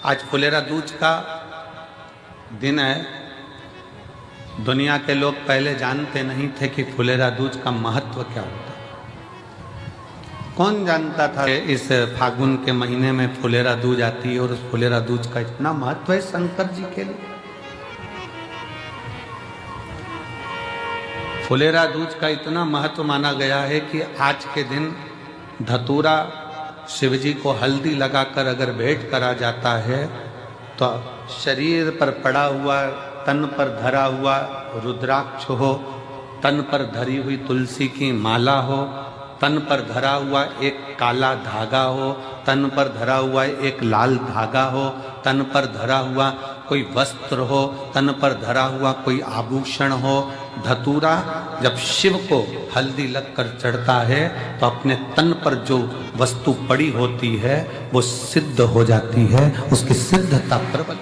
आज फुलेरा दूज का दिन है। दुनिया के लोग पहले जानते नहीं थे कि फुलेरा दूज का महत्व क्या होता है। कौन जानता था इस फागुन के महीने में फुलेरा दूज आती है और उस फुलेरा दूज का इतना महत्व है शंकर जी के लिए। फुलेरा दूज का इतना महत्व माना गया है कि आज के दिन धतूरा शिव जी को हल्दी लगाकर अगर भेंट करा जाता है तो शरीर पर पड़ा हुआ, तन पर धरा हुआ रुद्राक्ष हो, तन पर धरी हुई तुलसी की माला हो, तन पर धरा हुआ एक काला धागा हो, तन पर धरा हुआ एक लाल धागा हो, तन पर धरा हुआ कोई वस्त्र हो, तन पर धरा हुआ कोई आभूषण हो। धतूरा जब शिव को हल्दी लगकर चढ़ता है तो अपने तन पर जो वस्तु पड़ी होती है वो सिद्ध हो जाती है, उसकी सिद्धता प्रबल।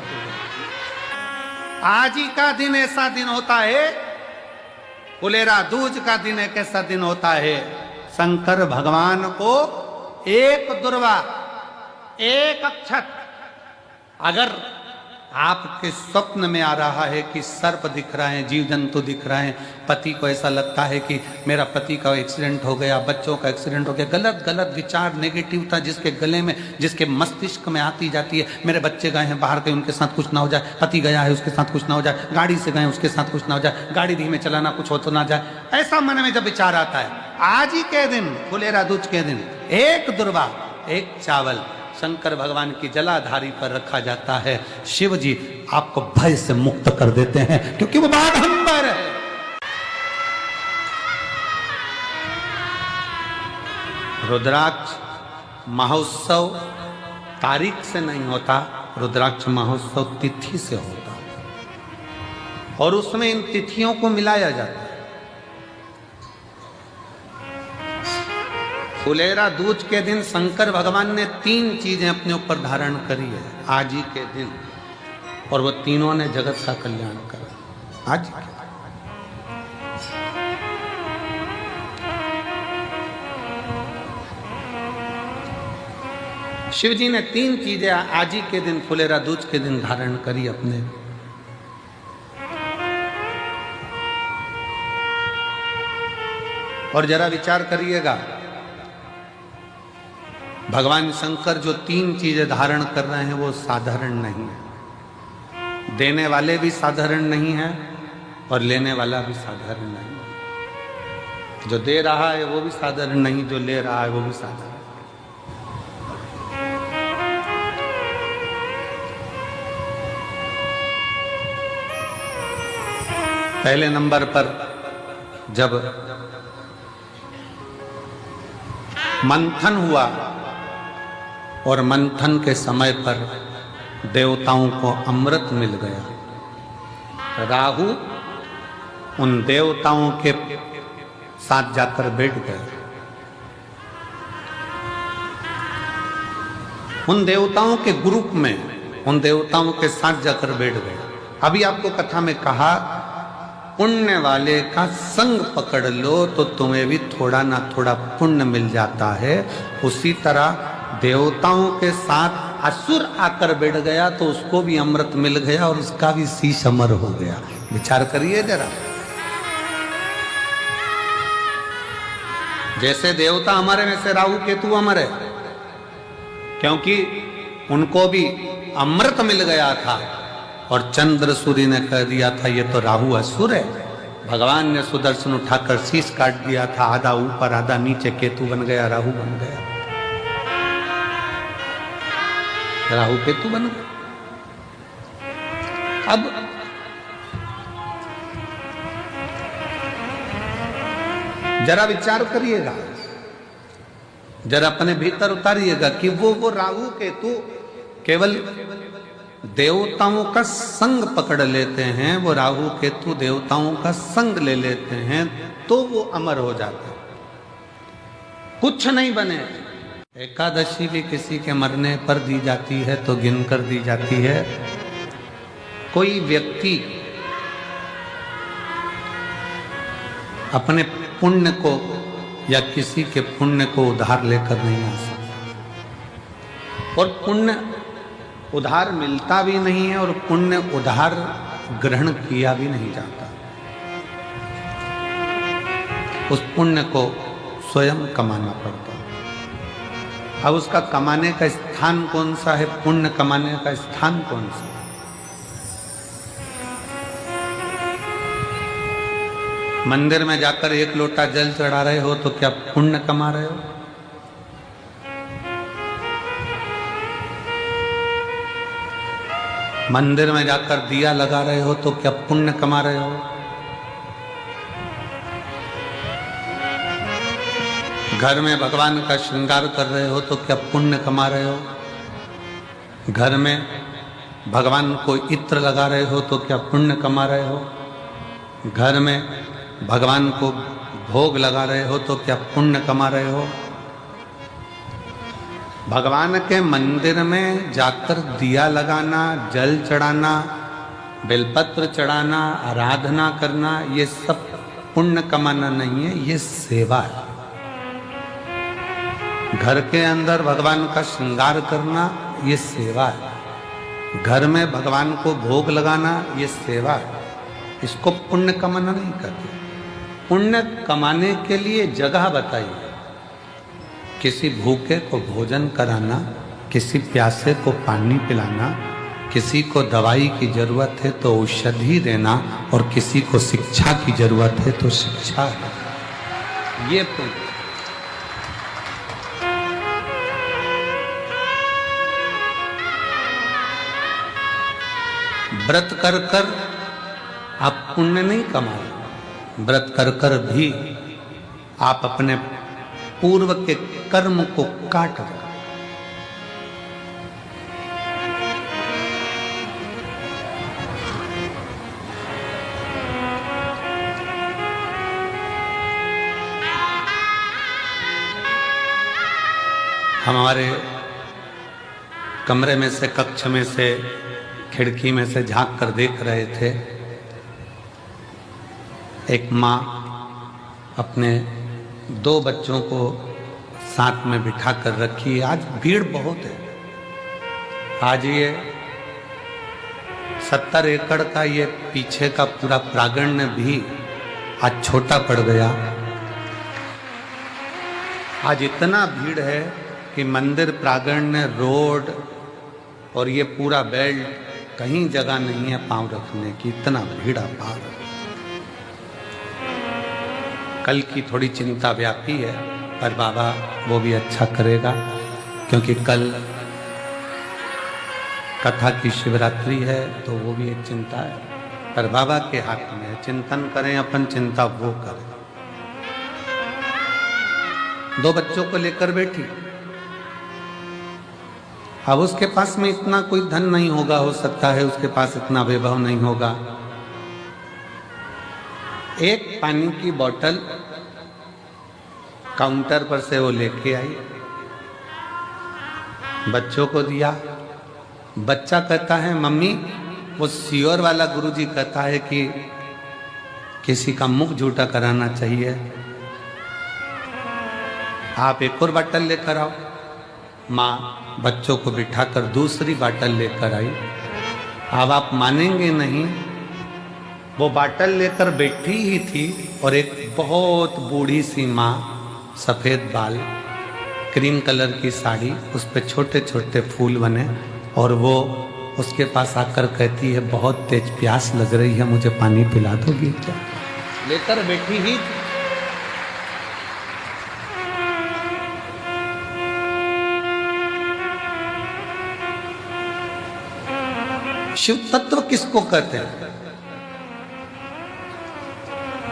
आज ही का दिन ऐसा दिन होता है, फुलेरा दूज का दिन एक ऐसा दिन होता है, शंकर भगवान को एक दुर्वा, एक अक्षत अगर आपके स्वप्न में आ रहा है कि सर्प दिख रहा है, जीव जंतु दिख रहा है, पति को ऐसा लगता है कि मेरा पति का एक्सीडेंट हो गया, बच्चों का एक्सीडेंट हो गया, गलत गलत विचार, नेगेटिवता जिसके गले में, जिसके मस्तिष्क में आती जाती है, मेरे बच्चे गए हैं बाहर, के उनके साथ कुछ ना हो जाए, पति गया है उसके साथ कुछ ना हो जाए, गाड़ी से गए उसके साथ कुछ ना हो जाए, गाड़ी धीमे चलाना कुछ हो तो ना जाए, ऐसा मन में जब विचार आता है, आज ही के दिन फुलेरा दूज के दिन एक दुर्वा, एक चावल शंकर भगवान की जलाधारी पर रखा जाता है। शिव जी आपको भय से मुक्त कर देते हैं क्योंकि वो बाघंबर है। रुद्राक्ष महोत्सव तारीख से नहीं होता, रुद्राक्ष महोत्सव तिथि से होता और उसमें इन तिथियों को मिलाया जाता है। फुलेरा दूज के दिन शंकर भगवान ने 3 चीजें अपने ऊपर धारण करी है आज ही के दिन, और वो तीनों ने जगत का कल्याण करा आज ही के। शिव जी ने 3 चीजें आज ही के दिन फुलेरा दूज के दिन धारण करी अपने। और जरा विचार करिएगा, भगवान शंकर जो 3 चीजें धारण कर रहे हैं वो साधारण नहीं है। देने वाले भी साधारण नहीं है और लेने वाला भी साधारण नहीं है। जो दे रहा है वो भी साधारण नहीं, जो ले रहा है वो भी साधारण। पहले नंबर पर जब मंथन हुआ और मंथन के समय पर देवताओं को अमृत मिल गया, राहु उन देवताओं के साथ जाकर बैठ गए, उन देवताओं के ग्रुप में, उन देवताओं के साथ जाकर बैठ गए। अभी आपको कथा में कहा, पुण्य वाले का संग पकड़ लो तो तुम्हें भी थोड़ा ना थोड़ा पुण्य मिल जाता है। उसी तरह देवताओं के साथ असुर आकर बैठ गया तो उसको भी अमृत मिल गया और उसका भी शीश अमर हो गया। विचार करिए जरा, जैसे देवता अमर है वैसे राहु केतु अमर है, क्योंकि उनको भी अमृत मिल गया था और चंद्र सूर्य ने कह दिया था ये तो राहु असुर है। भगवान ने सुदर्शन उठाकर शीश काट दिया था, आधा ऊपर आधा नीचे, केतु बन गया, राहु बन गया, राहु केतु बन गया। अब जरा विचार करिएगा, जरा अपने भीतर उतारिएगा कि वो राहु केतु केवल देवताओं का संग पकड़ लेते हैं, वो राहु केतु देवताओं का संग ले लेते हैं तो वो अमर हो जाते हैं, कुछ नहीं बने। एकादशी भी किसी के मरने पर दी जाती है तो गिनकर दी जाती है। कोई व्यक्ति अपने पुण्य को या किसी के पुण्य को उधार लेकर नहीं आ सकता। और पुण्य उधार मिलता भी नहीं है और पुण्य उधार ग्रहण किया भी नहीं जाता। उस पुण्य को स्वयं कमाना पड़ता है। अब उसका कमाने का स्थान कौन सा है, पुण्य कमाने का स्थान कौन सा? मंदिर में जाकर एक लोटा जल चढ़ा रहे हो तो क्या पुण्य कमा रहे हो? मंदिर में जाकर दिया लगा रहे हो तो क्या पुण्य कमा रहे हो? घर में भगवान का श्रृंगार कर रहे हो तो क्या पुण्य कमा रहे हो? घर में भगवान को इत्र लगा रहे हो तो क्या पुण्य कमा रहे हो? घर में भगवान को भोग लगा रहे हो तो क्या पुण्य कमा रहे हो? भगवान के मंदिर में जाकर दिया लगाना, जल चढ़ाना, बेलपत्र चढ़ाना, आराधना करना, ये सब पुण्य कमाना नहीं है, ये सेवा है। घर के अंदर भगवान का श्रृंगार करना, ये सेवा है। घर में भगवान को भोग लगाना, ये सेवा है। इसको पुण्य कमाना नहीं कहते। पुण्य कमाने के लिए जगह बताइए। किसी भूखे को भोजन कराना, किसी प्यासे को पानी पिलाना, किसी को दवाई की जरूरत है तो औषधि देना, और किसी को शिक्षा की जरूरत है तो शिक्षा है, ये पुण्य। व्रत कर कर आप पुण्य नहीं कमा रहे। व्रत कर कर भी आप अपने पूर्व के कर्म को काट रहे। हम हमारे कमरे में से, कक्ष में से, खिड़की में से झांक कर देख रहे थे, एक माँ अपने 2 बच्चों को साथ में बिठा कर रखी है। आज भीड़ बहुत है। आज ये 70 एकड़ का ये पीछे का पूरा प्रांगण भी आज छोटा पड़ गया। आज इतना भीड़ है कि मंदिर प्रांगण, रोड और ये पूरा बेल्ट, कहीं जगह नहीं है पांव रखने की, इतना भीड़ अपार है। कल की थोड़ी चिंता व्यापी है, पर बाबा वो भी अच्छा करेगा, क्योंकि कल कथा की शिवरात्रि है, तो वो भी एक चिंता है, पर बाबा के हाथ में है। चिंतन करें अपन, चिंता वो करें। 2 बच्चों को लेकर बैठी। अब उसके पास में इतना कोई धन नहीं होगा, हो सकता है उसके पास इतना वैभव नहीं होगा। एक पानी की बोतल काउंटर पर से वो लेके आई, बच्चों को दिया। बच्चा कहता है मम्मी, वो सियोर वाला गुरुजी कहता है कि किसी का मुख झूठा कराना चाहिए, आप एक और बोतल लेकर आओ। माँ बच्चों को बिठाकर दूसरी बोतल लेकर आई। अब आप मानेंगे नहीं, वो बोतल लेकर बैठी ही थी और एक बहुत बूढ़ी सी माँ, सफ़ेद बाल, क्रीम कलर की साड़ी, उस पे छोटे छोटे फूल बने, और वो उसके पास आकर कहती है बहुत तेज प्यास लग रही है, मुझे पानी पिला दोगी क्या? लेकर बैठी ही। शिव तत्व किसको कहते हैं?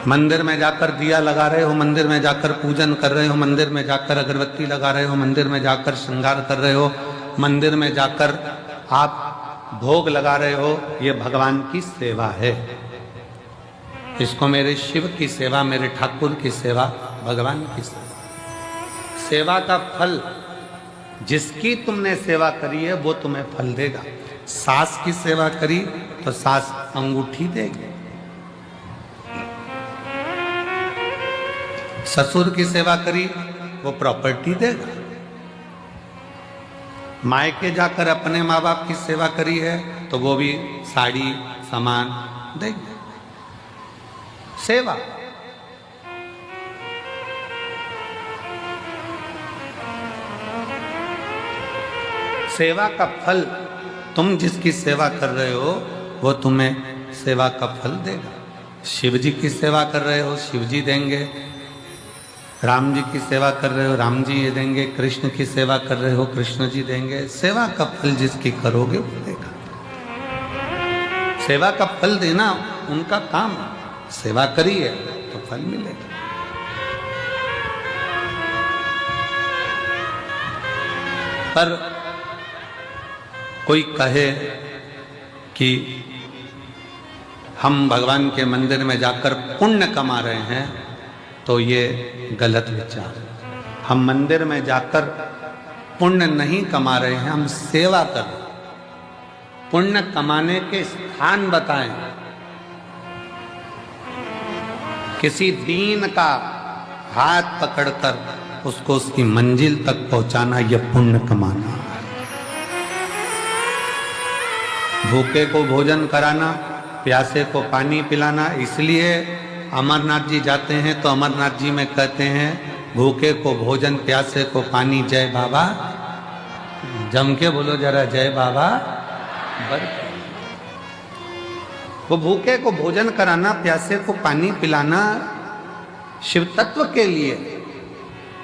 मंदिर में जाकर दिया लगा रहे हो, मंदिर में जाकर पूजन कर रहे हो, मंदिर में जाकर अगरबत्ती लगा रहे हो, मंदिर में जाकर श्रृंगार कर रहे हो, मंदिर में जाकर आप भोग लगा रहे हो, ये भगवान की सेवा है। इसको मेरे शिव की सेवा, मेरे ठाकुर की सेवा, भगवान की सेवा। सेवा का फल, जिसकी तुमने सेवा करी है वो तुम्हें फल देगा। सास की सेवा करी तो सास अंगूठी देगी, ससुर की सेवा करी वो प्रॉपर्टी देगा। मायके जाकर अपने माँ बाप की सेवा करी है तो वो भी साड़ी सामान देंगे। सेवा सेवा का फल, तुम जिसकी सेवा कर रहे हो वो तुम्हें सेवा का फल देगा। शिव जी की सेवा कर रहे हो, शिव जी देंगे। राम जी की सेवा कर रहे हो, राम जी ये देंगे। कृष्ण की सेवा कर रहे हो, कृष्ण जी देंगे। सेवा का फल जिसकी करोगे वो देगा। सेवा का फल देना उनका काम। सेवा करी है तो फल मिलेगा। पर कोई कहे कि हम भगवान के मंदिर में जाकर पुण्य कमा रहे हैं, तो ये गलत विचार। हम मंदिर में जाकर पुण्य नहीं कमा रहे हैं, हम सेवा कर रहे हैं। पुण्य कमाने के स्थान बताएं। किसी दीन का हाथ पकड़कर उसको उसकी मंजिल तक पहुंचाना, यह पुण्य कमाना है। भूखे को भोजन कराना, प्यासे को पानी पिलाना। इसलिए अमरनाथ जी जाते हैं तो अमरनाथ जी में कहते हैं, भूखे को भोजन, प्यासे को पानी, जय बाबा। जम के बोलो जरा, जय बाबा। वो भूखे को भोजन कराना, प्यासे को पानी पिलाना शिव तत्व के लिए।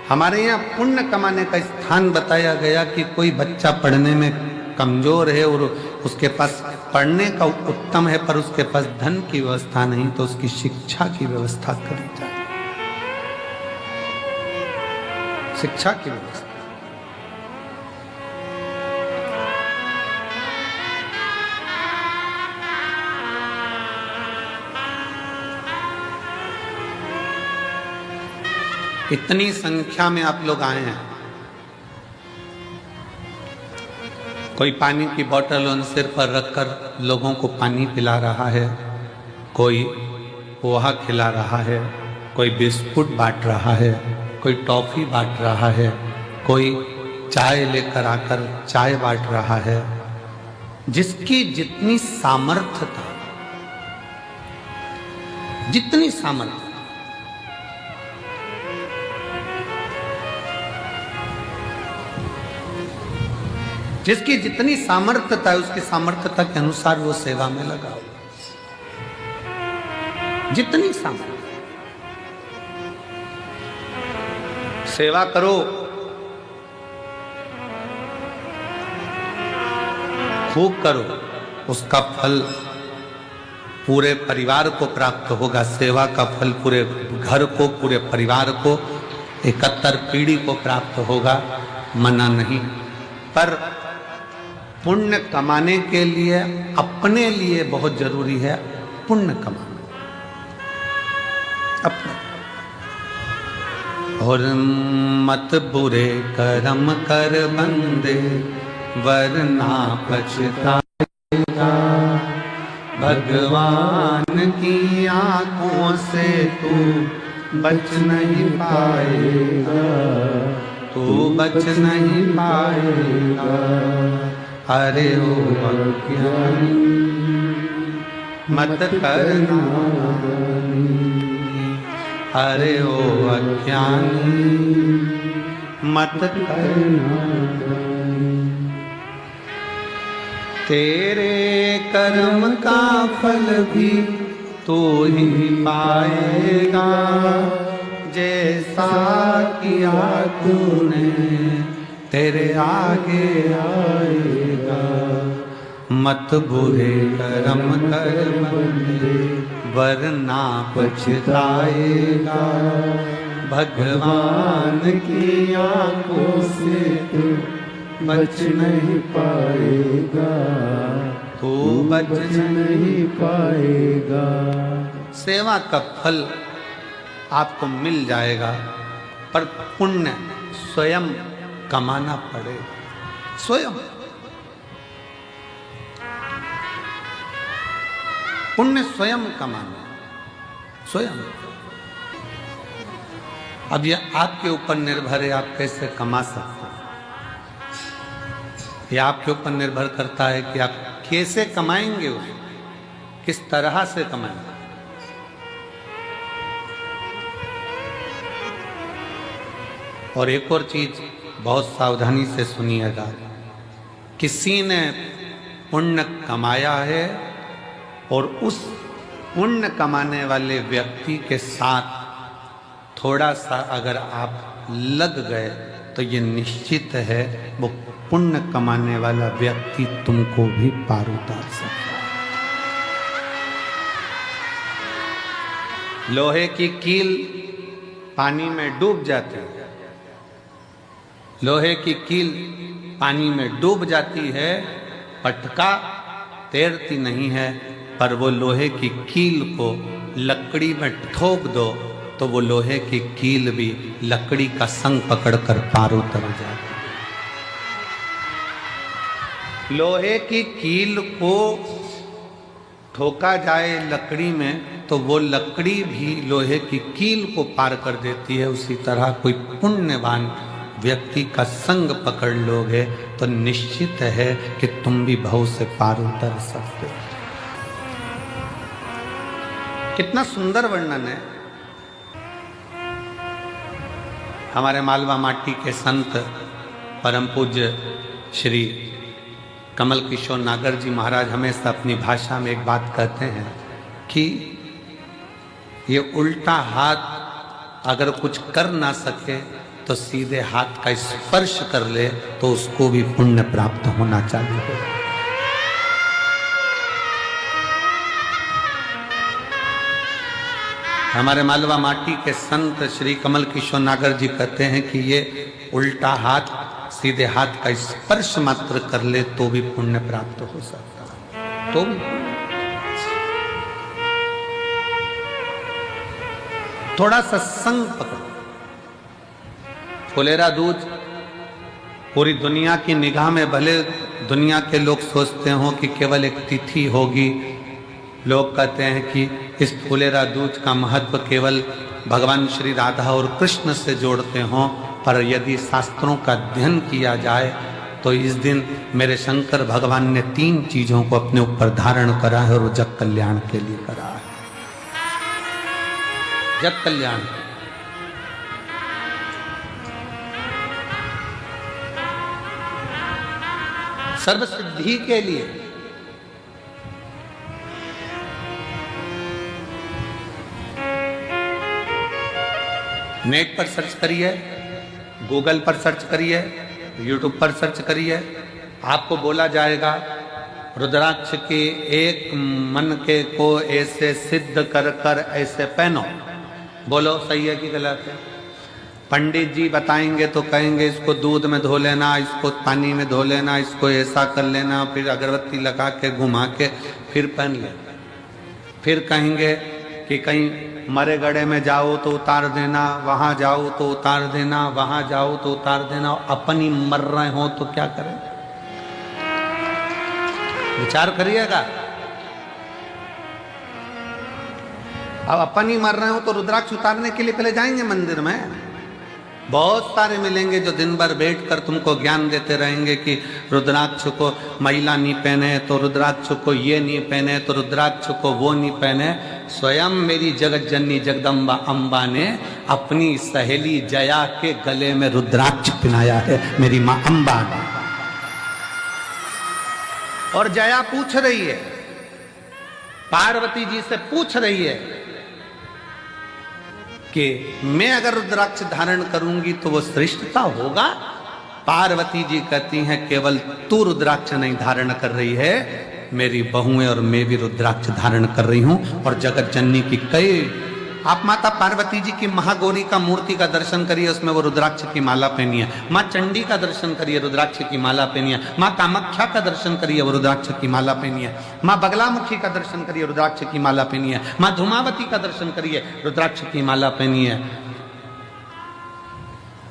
हमारे यहाँ पुण्य कमाने का स्थान बताया गया कि कोई बच्चा पढ़ने में कमजोर है और उसके पास पढ़ने का उत्तम है, पर उसके पास धन की व्यवस्था नहीं, तो उसकी शिक्षा की व्यवस्था करी जाए। शिक्षा की व्यवस्था। इतनी संख्या में आप लोग आए हैं। कोई पानी की बोतल उन सिर पर रखकर लोगों को पानी पिला रहा है, कोई पोहा खिला रहा है, कोई बिस्कुट बांट रहा है, कोई टॉफी बांट रहा है, कोई चाय लेकर आकर चाय बांट रहा है। जिसकी जितनी सामर्थ्य था, जितनी सामर्थ्य, जिसकी जितनी सामर्थ्यता है उसकी सामर्थ्यता के अनुसार वो सेवा में लगा। जितनी सामर्थ्य, सेवा करो, खूब करो, उसका फल पूरे परिवार को प्राप्त होगा। सेवा का फल पूरे घर को, पूरे परिवार को, 71 पीढ़ी को प्राप्त होगा। मना नहीं, पर पुण्य कमाने के लिए अपने लिए बहुत जरूरी है पुण्य कमाना अपना। और मत बुरे कर्म कर बंदे, वरना पछताएगा। भगवान की आंखों से तू बच नहीं पाएगा, तू बच नहीं पाएगा। अरे ओ अज्ञानी मत करना, अरे ओ अज्ञानी मत करना। तेरे कर्म का फल भी तू ही पाएगा, जैसा किया तूने तेरे आगे आएगा। मत बुरे कर्म कर बंदे, वरना पछताएगा। भगवान की आंखों से तू बच नहीं पाएगा, तू बच नहीं पाएगा। सेवा का फल आपको मिल जाएगा, पर पुण्य स्वयं कमाना पड़ेगा। स्वयं पुण्य स्वयं कमाना, स्वयं। अब यह आपके ऊपर निर्भर है, आप कैसे कमा सकते हैं। ये आपके ऊपर निर्भर करता है कि आप कैसे कमाएंगे, उसको किस तरह से कमाएंगे। और एक और चीज बहुत सावधानी से सुनिएगा, किसी ने पुण्य कमाया है और उस पुण्य कमाने वाले व्यक्ति के साथ थोड़ा सा अगर आप लग गए तो ये निश्चित है वो पुण्य कमाने वाला व्यक्ति तुमको भी पार उतार सकता है। लोहे की कील पानी में डूब जाती है, लोहे की कील पानी में डूब जाती है, पटका तैरती नहीं है, पर वो लोहे की कील को लकड़ी में ठोक दो तो वो लोहे की कील भी लकड़ी का संग पकड़कर पार उतर जाती है। लोहे की कील को ठोका जाए लकड़ी में तो वो लकड़ी भी लोहे की कील को पार कर देती है। उसी तरह कोई पुण्यवान व्यक्ति का संग पकड़ लोगे तो निश्चित है कि तुम भी भव से पार उतर सकते हो। कितना सुंदर वर्णन है। हमारे मालवा माटी के संत परम पूज्य श्री कमल किशोर नागर जी महाराज हमेशा अपनी भाषा में एक बात कहते हैं कि ये उल्टा हाथ अगर कुछ कर ना सके तो सीधे हाथ का स्पर्श कर ले तो उसको भी पुण्य प्राप्त होना चाहिए। हमारे मालवा माटी के संत श्री कमल किशोर नागर जी कहते हैं कि ये उल्टा हाथ सीधे हाथ का स्पर्श मात्र कर ले तो भी पुण्य प्राप्त हो सकता है। तो थोड़ा सा संग पकड़ो। फुलेरा दूज पूरी दुनिया की निगाह में भले दुनिया के लोग सोचते हो कि केवल एक तिथि होगी, लोग कहते हैं कि इस फुलेरा दूज का महत्व केवल भगवान श्री राधा और कृष्ण से जोड़ते हों, पर यदि शास्त्रों का अध्ययन किया जाए तो इस दिन मेरे शंकर भगवान ने 3 चीजों को अपने ऊपर धारण करा है और वो जग कल्याण के लिए करा है। जग कल्याण, सर्व सिद्धि के लिए। नेट पर सर्च करिए, गूगल पर सर्च करिए, यूट्यूब पर सर्च करिए, आपको बोला जाएगा रुद्राक्ष के एक मन के को ऐसे सिद्ध कर कर ऐसे पहनो। बोलो सही है कि गलत है? पंडित जी बताएंगे तो कहेंगे इसको दूध में धो लेना, इसको पानी में धो लेना, इसको ऐसा कर लेना, फिर अगरबत्ती लगा के घुमा के फिर पहन लेना। फिर कहेंगे कि कहीं मरे गड़े में जाओ तो उतार देना, वहां जाओ तो उतार देना, वहां जाओ तो उतार देना। अपन ही मर रहे हो तो क्या करें? विचार करिएगा। अब अपन ही मर रहे हो तो रुद्राक्ष उतारने के लिए पहले जाएंगे मंदिर में। बहुत सारे मिलेंगे जो दिन भर बैठकर तुमको ज्ञान देते रहेंगे कि रुद्राक्ष को महिला नहीं पहने तो रुद्राक्ष को ये नहीं पहने तो रुद्राक्ष को वो नहीं पहने। स्वयं मेरी जगत जननी जगदम्बा अम्बा ने अपनी सहेली जया के गले में रुद्राक्ष पहनाया है, मेरी माँ अम्बा ने। और जया पूछ रही है, पार्वती जी से पूछ रही है कि मैं अगर रुद्राक्ष धारण करूंगी तो वो श्रेष्ठता होगा? पार्वती जी कहती हैं केवल तू रुद्राक्ष नहीं धारण कर रही है, मेरी बहुएं और मैं भी रुद्राक्ष धारण कर रही हूं। और जगत जननी की कई, आप माता पार्वती जी की महागौरी का मूर्ति का दर्शन करिए, उसमें वो रुद्राक्ष की माला पहनी है। माँ चंडी का दर्शन करिए, रुद्राक्ष की माला पहनी है। माँ कामाख्या का दर्शन करिए, वो रुद्राक्ष की माला पहनी है। माँ बगलामुखी का दर्शन करिए, रुद्राक्ष की माला पहनी है। माँ धूमावती का दर्शन करिए, रुद्राक्ष की माला पहनी है।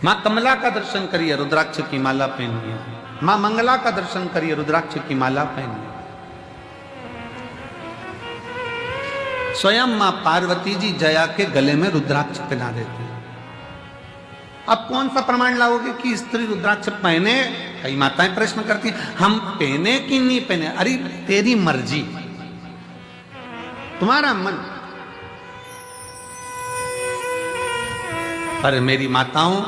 माँ कमला का दर्शन करिए, रुद्राक्ष की माला पहनी है। माँ मंगला का दर्शन करिए, रुद्राक्ष की माला पहनी है। स्वयं मां पार्वती जी जया के गले में रुद्राक्ष पहना देती है। अब कौन सा प्रमाण लाओगे कि स्त्री रुद्राक्ष पहने? कई माताएं प्रश्न करती हैं, हम पहने कि नहीं पहने? अरे तेरी मर्जी, तुम्हारा मन। पर मेरी माताओं,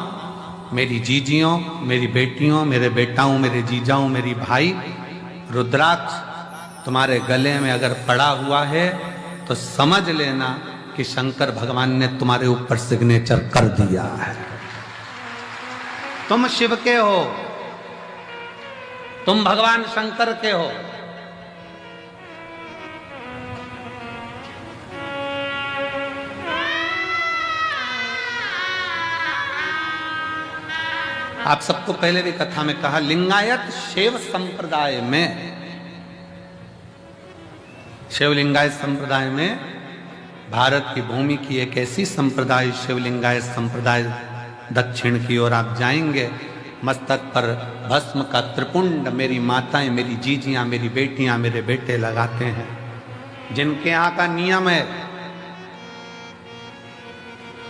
मेरी जीजियों, मेरी बेटियों, मेरे बेटाओं, मेरे जीजाओं, मेरी भाई, रुद्राक्ष तुम्हारे गले में अगर पड़ा हुआ है तो समझ लेना कि शंकर भगवान ने तुम्हारे ऊपर सिग्नेचर कर दिया है। तुम शिव के हो, तुम भगवान शंकर के हो। आप सबको पहले भी कथा में कहा, लिंगायत शैव संप्रदाय में, शिवलिंगायत संप्रदाय में, भारत की भूमि की एक ऐसी संप्रदाय शिवलिंगायत संप्रदाय, दक्षिण की ओर आप जाएंगे, मस्तक पर भस्म का त्रिपुंड मेरी माताएं, मेरी जीजियां, मेरी बेटियां, मेरे बेटे लगाते हैं। जिनके यहाँ का नियम है,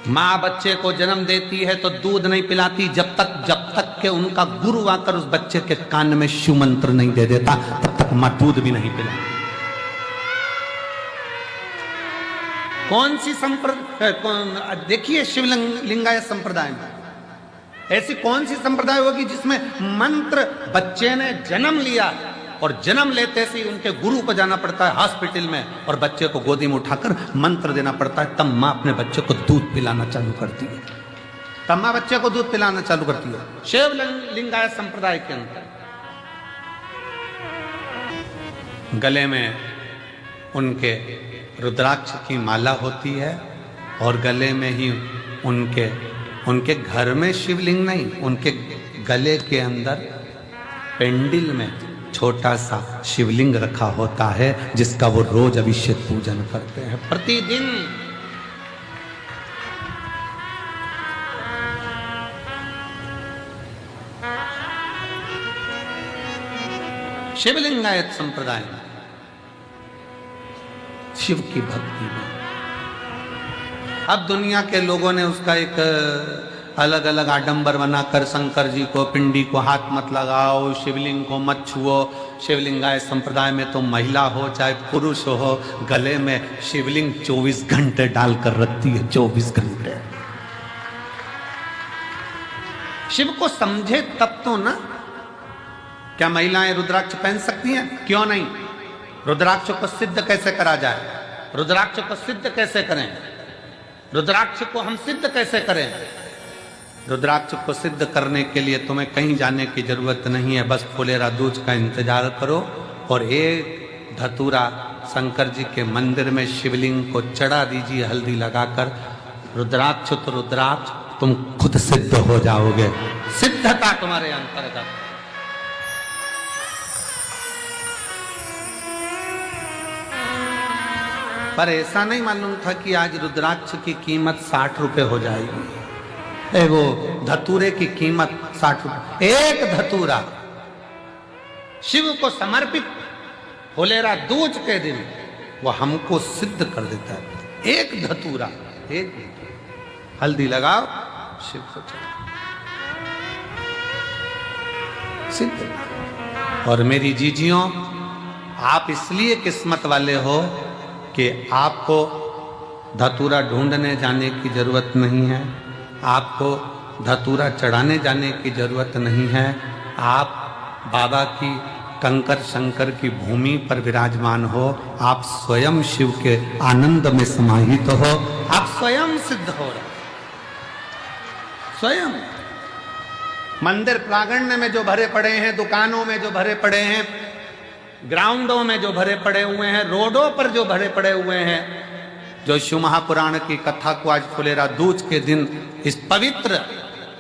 माँ बच्चे को जन्म देती है तो दूध नहीं पिलाती जब तक के उनका गुरु आकर उस बच्चे के कान में शिव मंत्र नहीं दे देता, तब तक माँ दूध भी नहीं पिलाती। कौन सी संप्रदाय, देखिए शिवलिंगायत संप्रदाय में ऐसी कौन सी संप्रदाय होगी जिसमें मंत्र, बच्चे ने जन्म लिया और जन्म लेते से उनके गुरु को जाना पड़ता है हॉस्पिटल में और बच्चे को गोदी में उठाकर मंत्र देना पड़ता है, तब मां अपने बच्चे को दूध पिलाना चालू करती है, तब मां बच्चे को दूध पिलाना चालू करती है। शिवलिंगायत संप्रदाय के अंदर गले में उनके रुद्राक्ष की माला होती है और गले में ही उनके घर में शिवलिंग नहीं, उनके गले के अंदर पेंडिल में छोटा सा शिवलिंग रखा होता है जिसका वो रोज अभिषेक पूजन करते हैं प्रतिदिन। शिवलिंगायत संप्रदाय में शिव की भक्ति में अब दुनिया के लोगों ने उसका एक अलग अलग आडंबर बनाकर शंकर जी को, पिंडी को हाथ मत लगाओ, शिवलिंग को मत छुओ। शिवलिंगायत संप्रदाय में तो महिला हो चाहे पुरुष हो, गले में शिवलिंग 24 घंटे डालकर रखती है, 24 घंटे। शिव को समझे तब तो ना। क्या महिलाएं रुद्राक्ष पहन सकती हैं? क्यों नहीं। रुद्राक्ष को सिद्ध कैसे करा जाए, रुद्राक्ष को सिद्ध कैसे करें, रुद्राक्ष को हम सिद्ध कैसे करें? रुद्राक्ष को सिद्ध करने के लिए तुम्हें कहीं जाने की जरूरत नहीं है, बस फुलेरा दूज का इंतजार करो और एक धतूरा शंकर जी के मंदिर में शिवलिंग को चढ़ा दीजिए हल्दी लगाकर। रुद्राक्ष तो रुद्राक्ष, तुम खुद सिद्ध हो जाओगे, सिद्धता तुम्हारे अंतर्गत। पर ऐसा नहीं मालूम था कि आज रुद्राक्ष की कीमत 60 रुपए हो जाएगी। वो धतूरे की कीमत 60 रुपए, एक धतूरा शिव को समर्पित फुलेरा दूज के दिन वो हमको सिद्ध कर देता है। एक धतूरा, एक हल्दी लगाओ, शिव को चढ़ाओ, सिद्ध। और मेरी जीजियों, आप इसलिए किस्मत वाले हो कि आपको धतूरा ढूंढने जाने की जरूरत नहीं है, आपको धतूरा चढ़ाने जाने की जरूरत नहीं है। आप बाबा की, कंकर शंकर की भूमि पर विराजमान हो, आप स्वयं शिव के आनंद में समाहित हो, आप स्वयं सिद्ध हो रहे, स्वयं। मंदिर प्रांगण में जो भरे पड़े हैं, दुकानों में जो भरे पड़े हैं, ग्राउंडों में जो भरे पड़े हुए हैं, रोडों पर जो भरे पड़े हुए हैं, जो शिव महापुराण की कथा को आज फुलेरा दूज के दिन इस पवित्र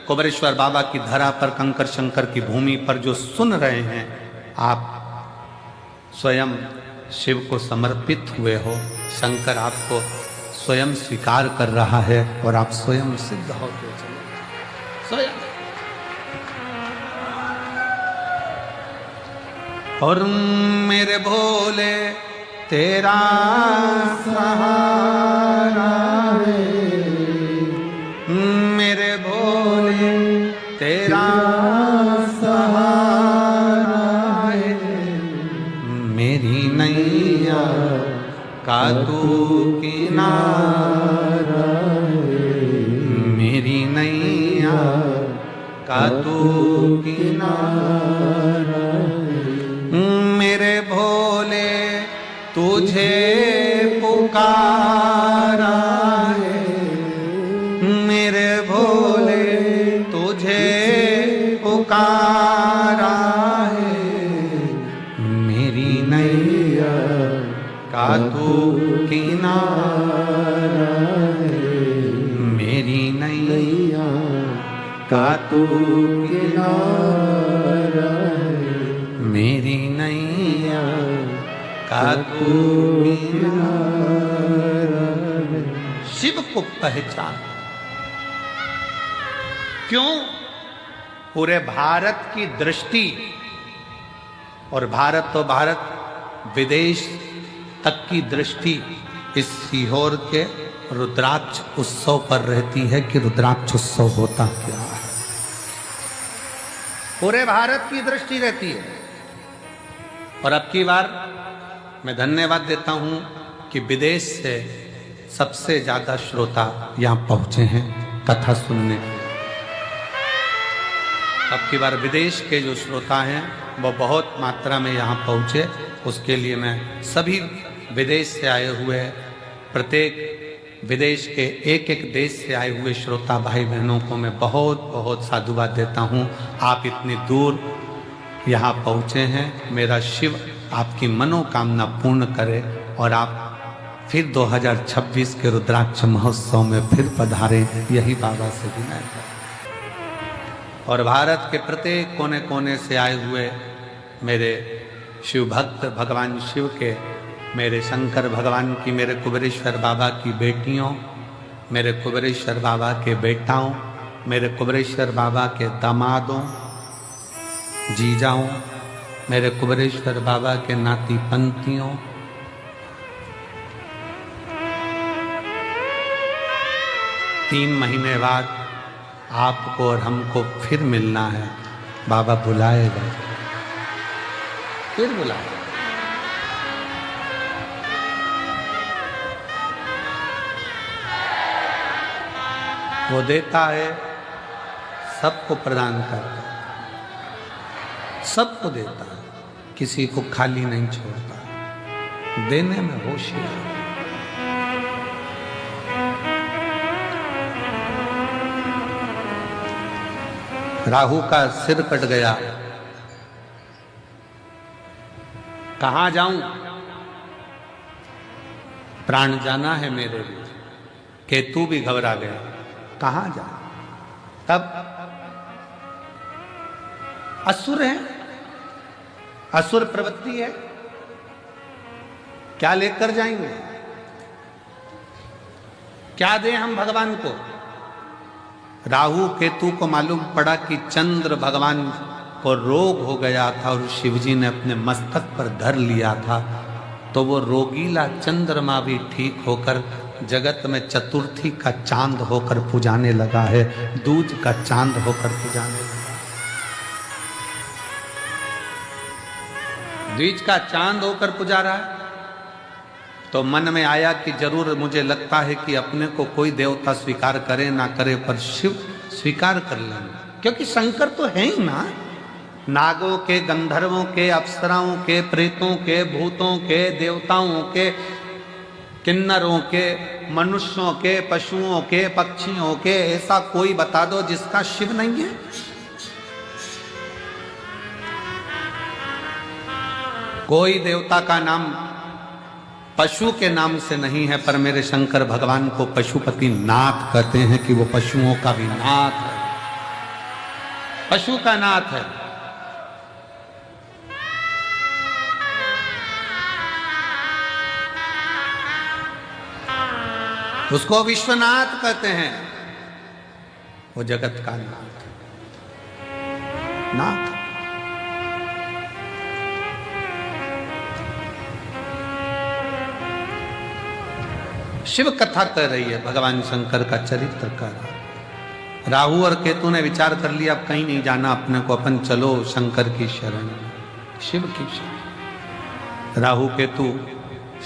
कुबेरेश्वर बाबा की धरा पर, कंकर शंकर की भूमि पर जो सुन रहे हैं, आप स्वयं शिव को समर्पित हुए हो। शंकर आपको स्वयं स्वीकार कर रहा है और आप स्वयं सिद्ध होते चले, स्वयं। और मेरे भोले तेरा सहारा है, मेरे भोले नैया का तू किनारा मेरी नैया का तू किनारा मेरे भोले तुझे पुकारा है मेरे भोले तुझे पुकारा है मेरी नैया का तू किनारा है मेरी नैया का तू किनारा है मेरी नैया का तू किनारा है। शिव को पहचान क्यों? पूरे भारत की दृष्टि और भारत तो भारत विदेश तक की दृष्टि इस सीहोर के रुद्राक्ष उत्सव पर रहती है कि रुद्राक्ष उत्सव होता क्या है। पूरे भारत की दृष्टि रहती है। और अब की बार मैं धन्यवाद देता हूं कि विदेश से सबसे ज्यादा श्रोता यहां पहुंचे हैं कथा सुनने। अब की बार विदेश के जो श्रोता हैं वो बहुत मात्रा में यहाँ पहुँचे। उसके लिए मैं सभी विदेश से आए हुए प्रत्येक विदेश के एक एक देश से आए हुए श्रोता भाई बहनों को मैं बहुत बहुत साधुवाद देता हूँ। आप इतनी दूर यहाँ पहुँचे हैं। मेरा शिव आपकी मनोकामना पूर्ण करे और आप फिर 2026 के रुद्राक्ष महोत्सव में फिर पधारें, यही बाबा से विनय है। और भारत के प्रत्येक कोने कोने से आए हुए मेरे शिव भक्त भगवान शिव के, मेरे शंकर भगवान की, मेरे कुबेरेश्वर बाबा की बेटियों, मेरे कुबेरेश्वर बाबा के बेटाओं, मेरे कुबेरेश्वर बाबा के दामादों, जीजाओं, मेरे कुबेरेश्वर बाबा के नाती पंथियों, तीन महीने बाद आपको और हमको फिर मिलना है। बाबा बुलाएगा, फिर बुलाएगा। वो देता है, सबको प्रदान करता है, सबको देता है, किसी को खाली नहीं छोड़ता, देने में होशियार। राहु का सिर कट गया, कहां जाऊं? प्राण जाना है मेरे लिए। केतु भी घबरा गया, कहां जाऊं? तब असुर है, असुर प्रवृत्ति है, क्या लेकर जाएंगे? क्या दें हम भगवान को? राहु केतु को मालूम पड़ा कि चंद्र भगवान को रोग हो गया था और शिवजी ने अपने मस्तक पर धर लिया था, तो वो रोगीला चंद्रमा भी ठीक होकर जगत में चतुर्थी का चांद होकर पुजाने लगा है, दूज का चांद होकर पुजाने लगा। द्विज का चांद होकर पुजा रहा है। तो मन में आया कि जरूर मुझे लगता है कि अपने को कोई देवता स्वीकार करे ना करे पर शिव स्वीकार कर लेंगे, क्योंकि शंकर तो है ही ना। नागों के, गंधर्वों के, अप्सराओं के, प्रेतों के, भूतों के, देवताओं के, किन्नरों के, मनुष्यों के, पशुओं के, पक्षियों के, ऐसा कोई बता दो जिसका शिव नहीं है। कोई देवता का नाम पशु के नाम से नहीं है, पर मेरे शंकर भगवान को पशुपति नाथ कहते हैं कि वो पशुओं का भी नाथ है, पशु का नाथ है। उसको विश्वनाथ कहते हैं, वो जगत का नाथ नाथ। शिव कथा कर रही है, भगवान शंकर का चरित्र कर रहा है। राहु और केतु ने विचार कर लिया अब कहीं नहीं जाना अपने को, अपन चलो शंकर की शरण, शिव की शरण। राहु केतु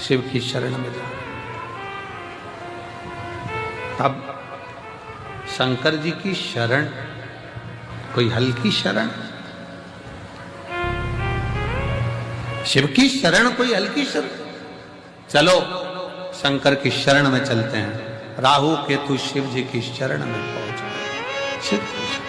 शिव की शरण में जा। तब शंकर जी की शरण कोई हल्की शरण, शिव की शरण कोई हल्की शरण। चलो शंकर की शरण में चलते हैं। राहु केतु शिव जी की शरण में पहुंच गए। शिव की शरण।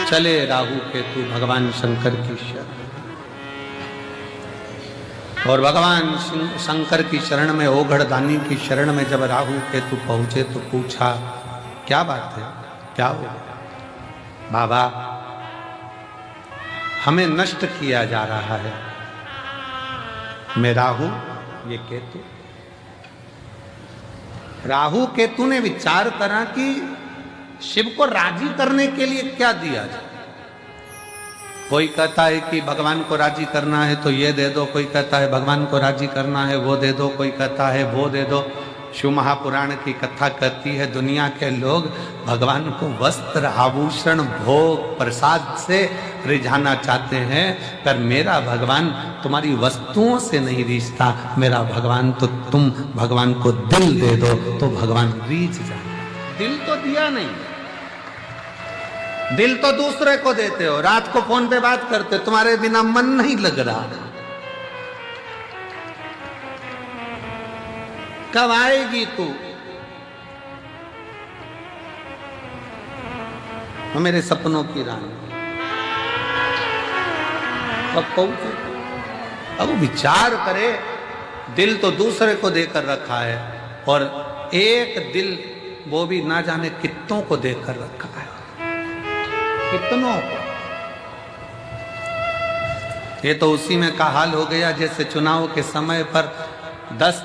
चले राहु केतु भगवान शंकर की शरण। और भगवान शंकर की शरण में, ओघड़ दानी की शरण में जब राहु केतु पहुंचे तो पूछा, क्या बात है, क्या हो? बाबा, हमें नष्ट किया जा रहा है। मैं राहु, ये केतु। राहु केतु ने विचार करा कि शिव को राजी करने के लिए क्या दिया जाए। कोई कहता है कि भगवान को राजी करना है तो ये दे दो, कोई कहता है भगवान को राजी करना है वो दे दो, कोई कहता है वो दे दो। शिव महापुराण की कथा कहती है दुनिया के लोग भगवान को वस्त्र, आभूषण, भोग, प्रसाद से रिझाना चाहते हैं, पर मेरा भगवान तुम्हारी वस्तुओं से नहीं रिझता। मेरा भगवान तो तुम भगवान को दिल दे दो तो भगवान रीझ जाए। दिल तो दिया नहीं, दिल तो दूसरे को देते हो। रात को फोन पे बात करते, तुम्हारे बिना मन नहीं लग रहा। कब आएगी तू? मेरे सपनों की रानी कब पहुंचे? अब विचार करे, दिल तो दूसरे को देकर रखा है और एक दिल वो भी ना जाने कितनों को देकर रखा है। कितनों को। ये तो उसी में का हाल हो गया जैसे चुनाव के समय पर 10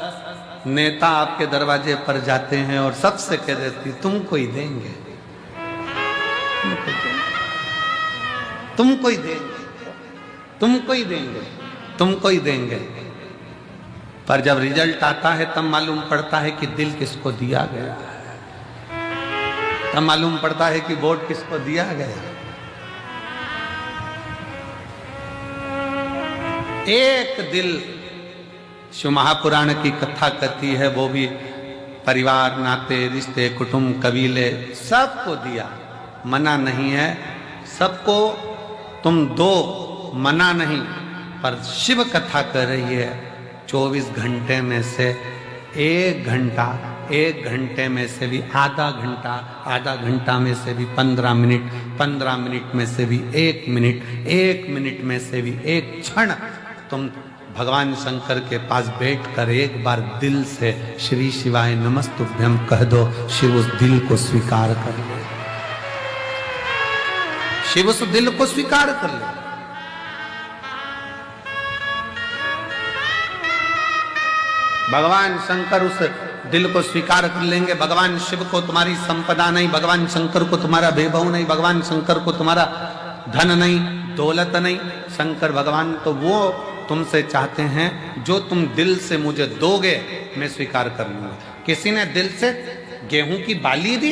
नेता आपके दरवाजे पर जाते हैं और सबसे कह देती तुमको ही देंगे, तुमको ही देंगे, तुमको ही देंगे, तुमको ही देंगे। पर जब रिजल्ट आता है तब मालूम पड़ता है कि दिल किसको दिया गया है। तब मालूम पड़ता है कि वोट किसको दिया गया। एक दिल, शिव महापुराण की कथा कहती है, वो भी परिवार, नाते, रिश्ते, कुटुंब, कबीले सबको दिया। मना नहीं है सबको, तुम दो, मना नहीं। पर शिव कथा कर रही है 24 घंटे में से 1 घंटा, 1 घंटे में से भी आधा घंटा, आधा घंटा में से भी 15 मिनट, 15 मिनट में से भी 1 मिनट, 1 मिनट में से भी 1 क्षण तुम भगवान शंकर के पास बैठकर एक बार दिल से श्री शिवाय नमस्तुभ्यम कह दो। शिव उस दिल को स्वीकार कर ले, शिव उस दिल को स्वीकार कर ले। भगवान शंकर उस दिल को स्वीकार कर लेंगे। भगवान शिव को तुम्हारी संपदा नहीं, भगवान शंकर को तुम्हारा वैभव नहीं, भगवान शंकर को तुम्हारा धन नहीं, दौलत नहीं। शंकर भगवान तो वो तुमसे चाहते हैं जो तुम दिल से मुझे दोगे मैं स्वीकार कर लूंगा। किसी ने दिल से गेहूं की बाली दी,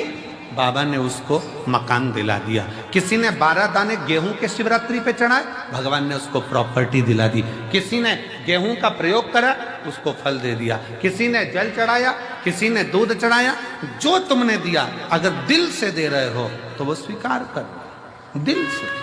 बाबा ने उसको मकान दिला दिया। किसी ने 12 दाने गेहूं के शिवरात्रि पे चढ़ाए, भगवान ने उसको प्रॉपर्टी दिला दी। किसी ने गेहूं का प्रयोग करा, उसको फल दे दिया। किसी ने जल चढ़ाया, किसी ने दूध चढ़ाया। जो तुमने दिया अगर दिल से दे रहे हो तो वो स्वीकार कर, दिल से।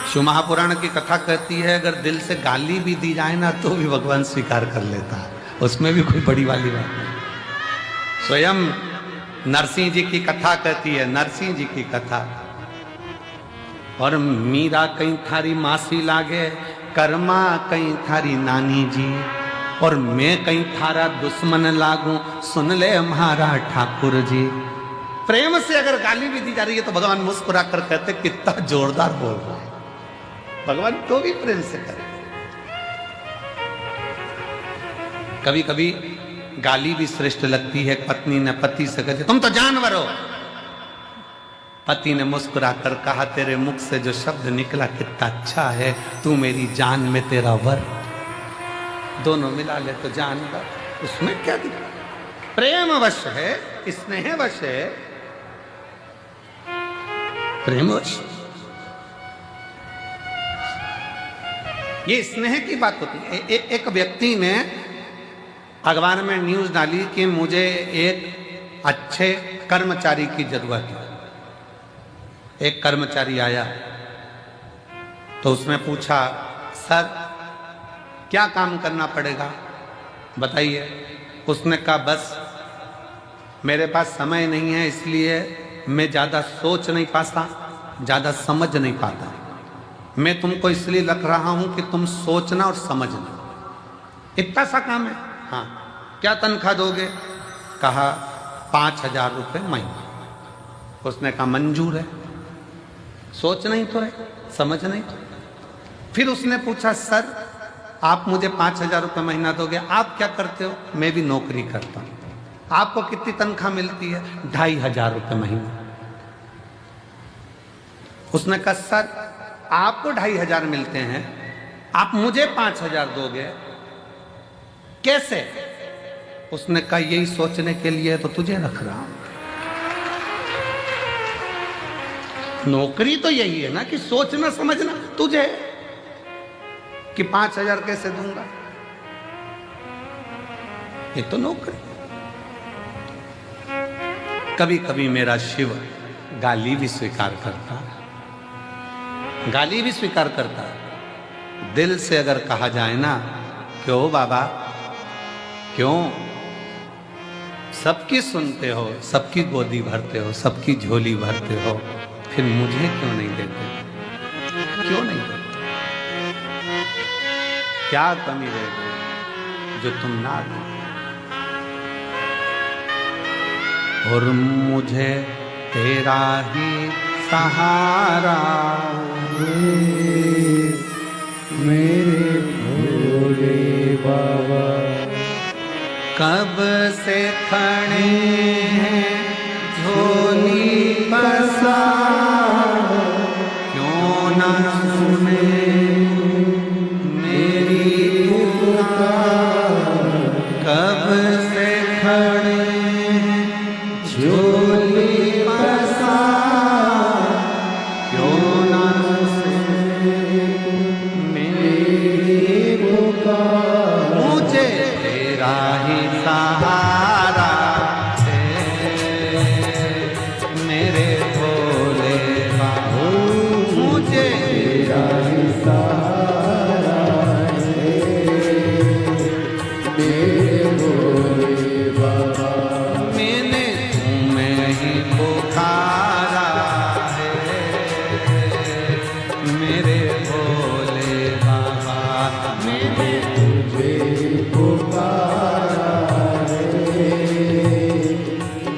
शिव महापुराण की कथा कहती है अगर दिल से गाली भी दी जाए ना तो भी भगवान स्वीकार कर लेता है, उसमें भी कोई बड़ी वाली बात नहीं। स्वयं नरसिंह जी की कथा कहती है, नरसिंह जी की कथा। और मीरा कहीं थारी मासी लागे, कर्मा कहीं थारी नानी जी, और मैं कहीं थारा दुश्मन लागू, सुन ले हमारा ठाकुर जी। प्रेम से अगर गाली भी दी जा रही है तो भगवान मुस्कुरा कर कहते कितना जोरदार बोल रहा है। भगवान तो भी प्रेम से करे। कभी कभी गाली भी श्रेष्ठ लगती है। पत्नी ने पति से कहती तुम तो जानवर हो। पति ने मुस्कुरा कर कहा तेरे मुख से जो शब्द निकला कितना अच्छा है, तू मेरी जान में तेरा वर। दोनों मिला ले तो जानवर, उसमें क्या दिखा। प्रेम वश है, स्नेह वश है, प्रेम वश। ये स्नेह की बात होती है। एक व्यक्ति ने अखबार में न्यूज डाली कि मुझे एक अच्छे कर्मचारी की जरूरत है। एक कर्मचारी आया तो उसने पूछा सर क्या काम करना पड़ेगा बताइए। उसने कहा बस मेरे पास समय नहीं है, इसलिए मैं ज़्यादा सोच नहीं पाता, ज़्यादा समझ नहीं पाता। मैं तुमको इसलिए रख रहा हूं कि तुम सोचना और समझना। इतना सा काम है। हाँ, क्या तनख्वाह दोगे? कहा 5,000 रुपये महीना। उसने कहा मंजूर है, सोच नहीं तो है, समझ नहीं तो। फिर उसने पूछा सर आप मुझे 5,000 रुपये महीना दोगे, आप क्या करते हो? मैं भी नौकरी करता हूँ। आपको कितनी तनख्वाह मिलती है? 2,500 रुपये महीना। उसने कहा सर आपको 2,500 मिलते हैं, आप मुझे 5,000 दोगे, कैसे? उसने कहा यही सोचने के लिए तो तुझे रख रहा हूं। नौकरी तो यही है ना कि सोचना समझना। तुझे कि 5,000 कैसे दूंगा, ये तो नौकरी। कभी कभी मेरा शिव गाली भी स्वीकार करता, गाली भी स्वीकार करता। दिल से अगर कहा जाए ना क्यों बाबा क्यों, सबकी सुनते हो, सबकी गोदी भरते हो, सबकी झोली भरते हो, फिर मुझे क्यों नहीं देते? क्यों नहीं देते? क्या कमी रह गई जो तुम ना दो? और मुझे तेरा ही सहारा मेरे भोले बाबा, कब से खड़े हैं झोली पसार, क्यों ना सुने मेरी पुकार। कब से खड़े हैं झोली पसार, क्यों ना सुने मेरी पुकार। मुझे तेरा ही सहारा है मेरे भोले बाबा, मुझे तेरा ही सहारा है मेरे भोले बाबा। मैंने तुम्हें ही पुकारा है मेरे भोले बाबा। मैंने तुझे पुकारा है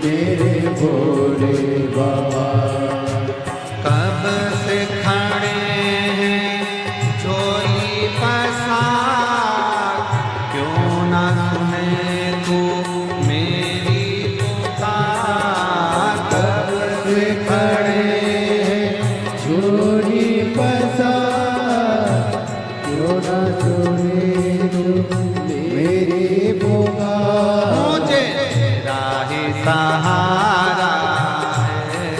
मेरे भोले बाबा। कब से खड़े हैं झोली पसार, क्यों ना सुने तू मेरी पुकार। कब से खड़े हैं झोली पसार, क्यों ना सुने तू मेरी पुकार। मुझे तेरा ही सहारा है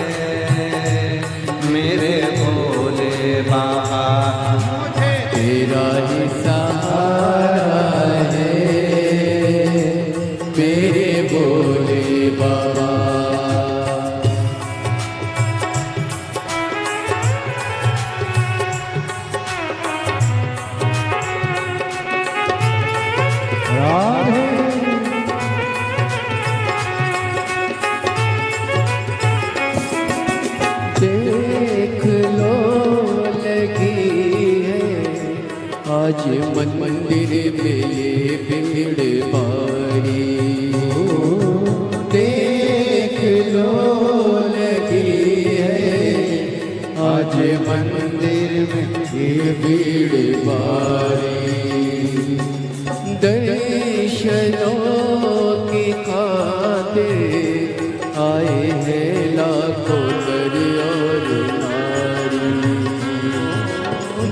मेरे भोले बाबा। मुझे तेरा ही सहारा है मेरे भोले बाबा। राधे देख लो लगी है आज मंदिर में ये भीड़ भारी। देख लो लगी है आज मंदिर में ये भीड़ भारी। दर्शन लाखों नर और नारी।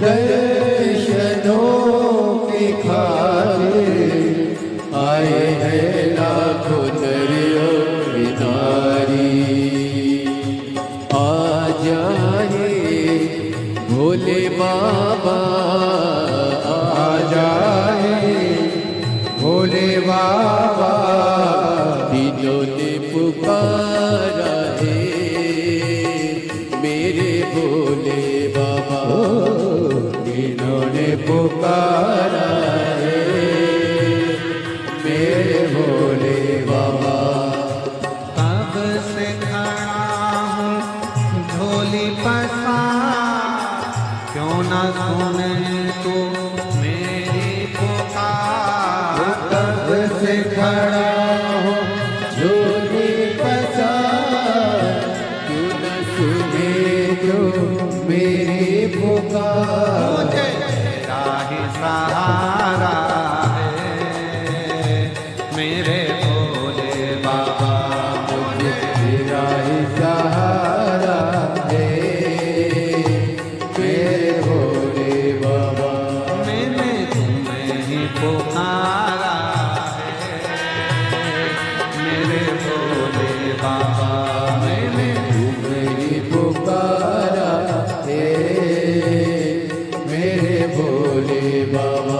दर्शनों के खातिर आए हैं लाखों नर और नारी। आ जाए भोले बाबा, आ जाए भोले बाबा, तीनों ने पुकारा है मेरे भोले बाबा, तीनों ने पुकारा है मेरे भोले बाबा। कब से खड़ा हूँ झोली पसार, क्यों न सुने तू मेरी पुकार। कब से खड़ा हो झोली पसार, क्यों न सुने जो मेरी पुकार। मुझे तेरा ही सहारा है मेरे भोले बाबा, मुझे तेरा ही सहारा है मेरे भोले बाबा। मैंने तुम्हें ही पुकारा है मेरे भोले बाबा, मैंने तुम्हें ही पुकारा है मेरे भोले बाबा।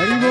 शंभो।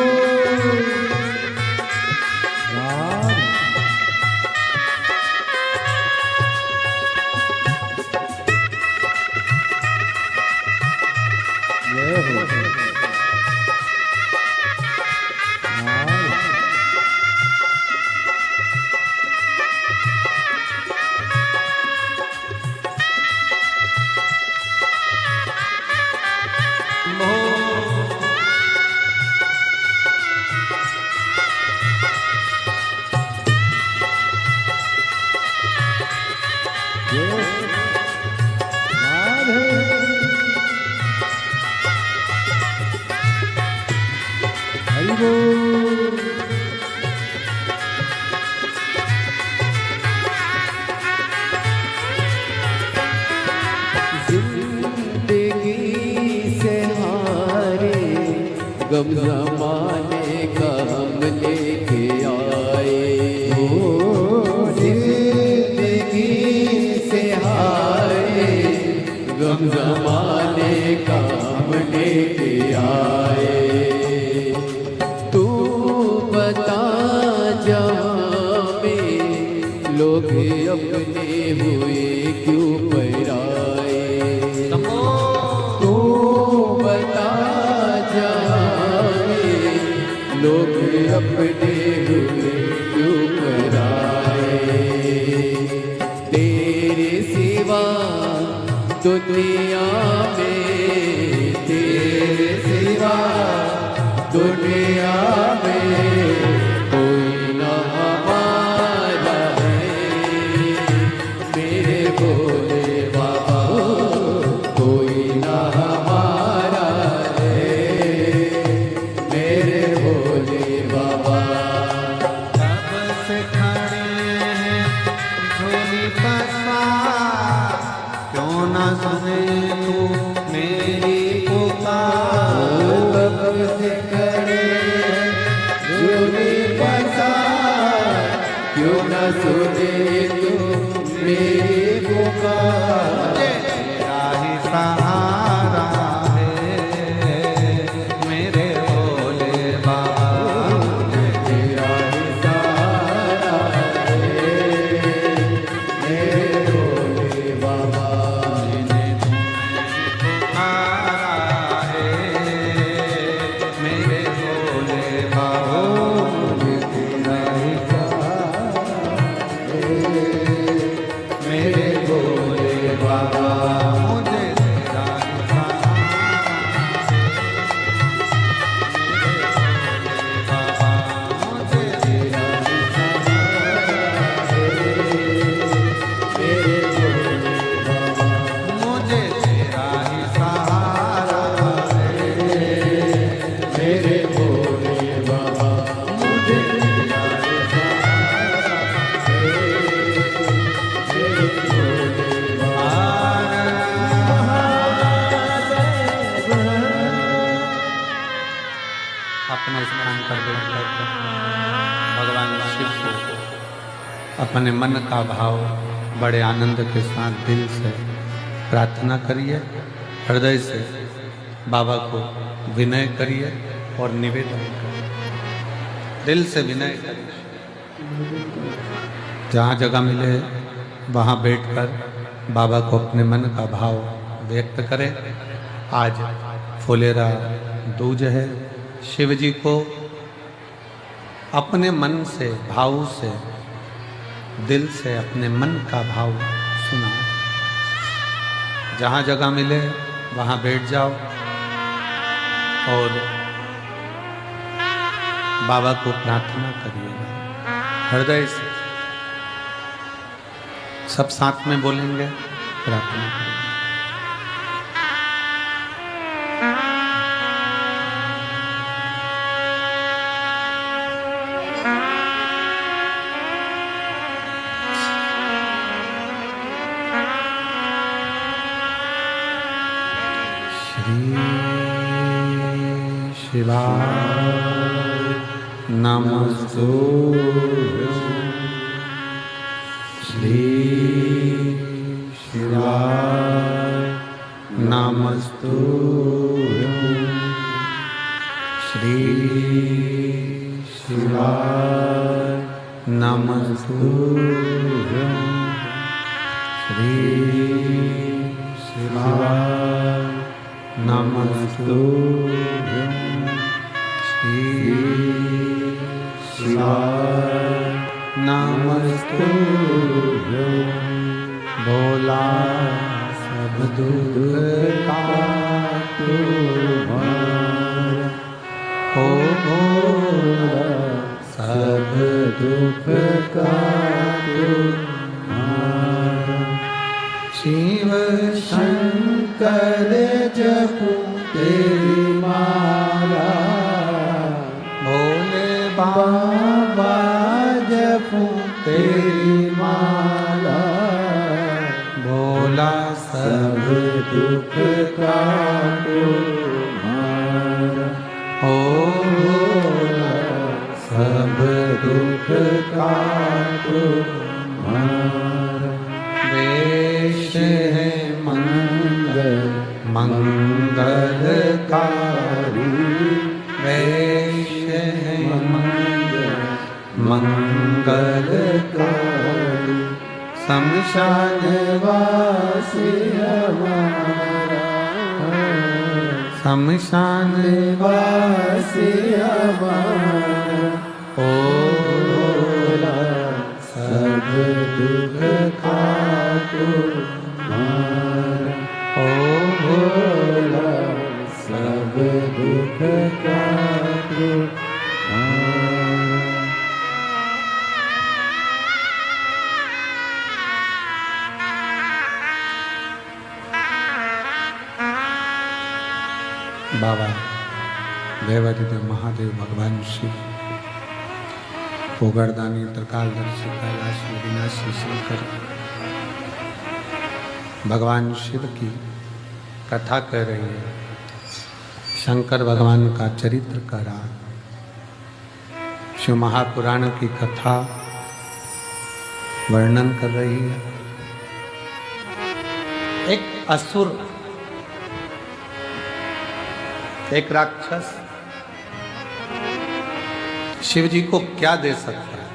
गम ज़माने का हम लेके आए हो, जिंदगी से हारे गम ज़माने का हम लेके आए। तू बता जहाँ में लोग अपने हुए क्यों पराए। तू बता अपने स्थान पर बैठकर भगवान शिव को अपने मन का भाव बड़े आनंद के साथ दिल से प्रार्थना करिए, हृदय से बाबा को विनय करिए और निवेदन करिए, दिल से विनय करिए। जहाँ जगह मिले वहाँ बैठकर बाबा को अपने मन का भाव व्यक्त करें। आज फुलेरा दूज है। शिव जी को अपने मन से, भाव से, दिल से अपने मन का भाव सुना। जहाँ जगह मिले वहाँ बैठ जाओ और बाबा को प्रार्थना करिएगा हृदय से। सब साथ में बोलेंगे, प्रार्थना करेंगे। शिवाय नमस्तुभ्यं, श्री शिवाय नमस्तुभ्यं, श्री शिवाय नमस्तुभ्यं, श्री शिवाय नमस्तुभ्यं, श्री शिवाय नमस्तुभ्यं। भोला सब दुख काटो हमारा, ओ भोला सब दुख काटो हमारा। शिव शंकर जपो तेरी माला, भोले बाबा जपो तेरी माला। भोला सब दुख काटो हमारा, ओ भोला सब दुख काटो हमारा। वेश है मंगल मंगलकारी, वेश है मंगल मंगलकारी। शमशान वासी हमारा, शमशान वासी हमारा। ओ भोला सब दुख काटो हमारा, ओ भोला सब दुख काटो हमारा। बाबा देवादिदेव महादेव भगवान शिव, पोगरदानी त्रिकालदर्शी कैलाशी विनाशी शंकर भगवान शिव की कथा कर रही है। शंकर भगवान का चरित्र करा, शिव महापुराण की कथा वर्णन कर रही है। एक असुर, एक राक्षस शिव जी को क्या दे सकता है?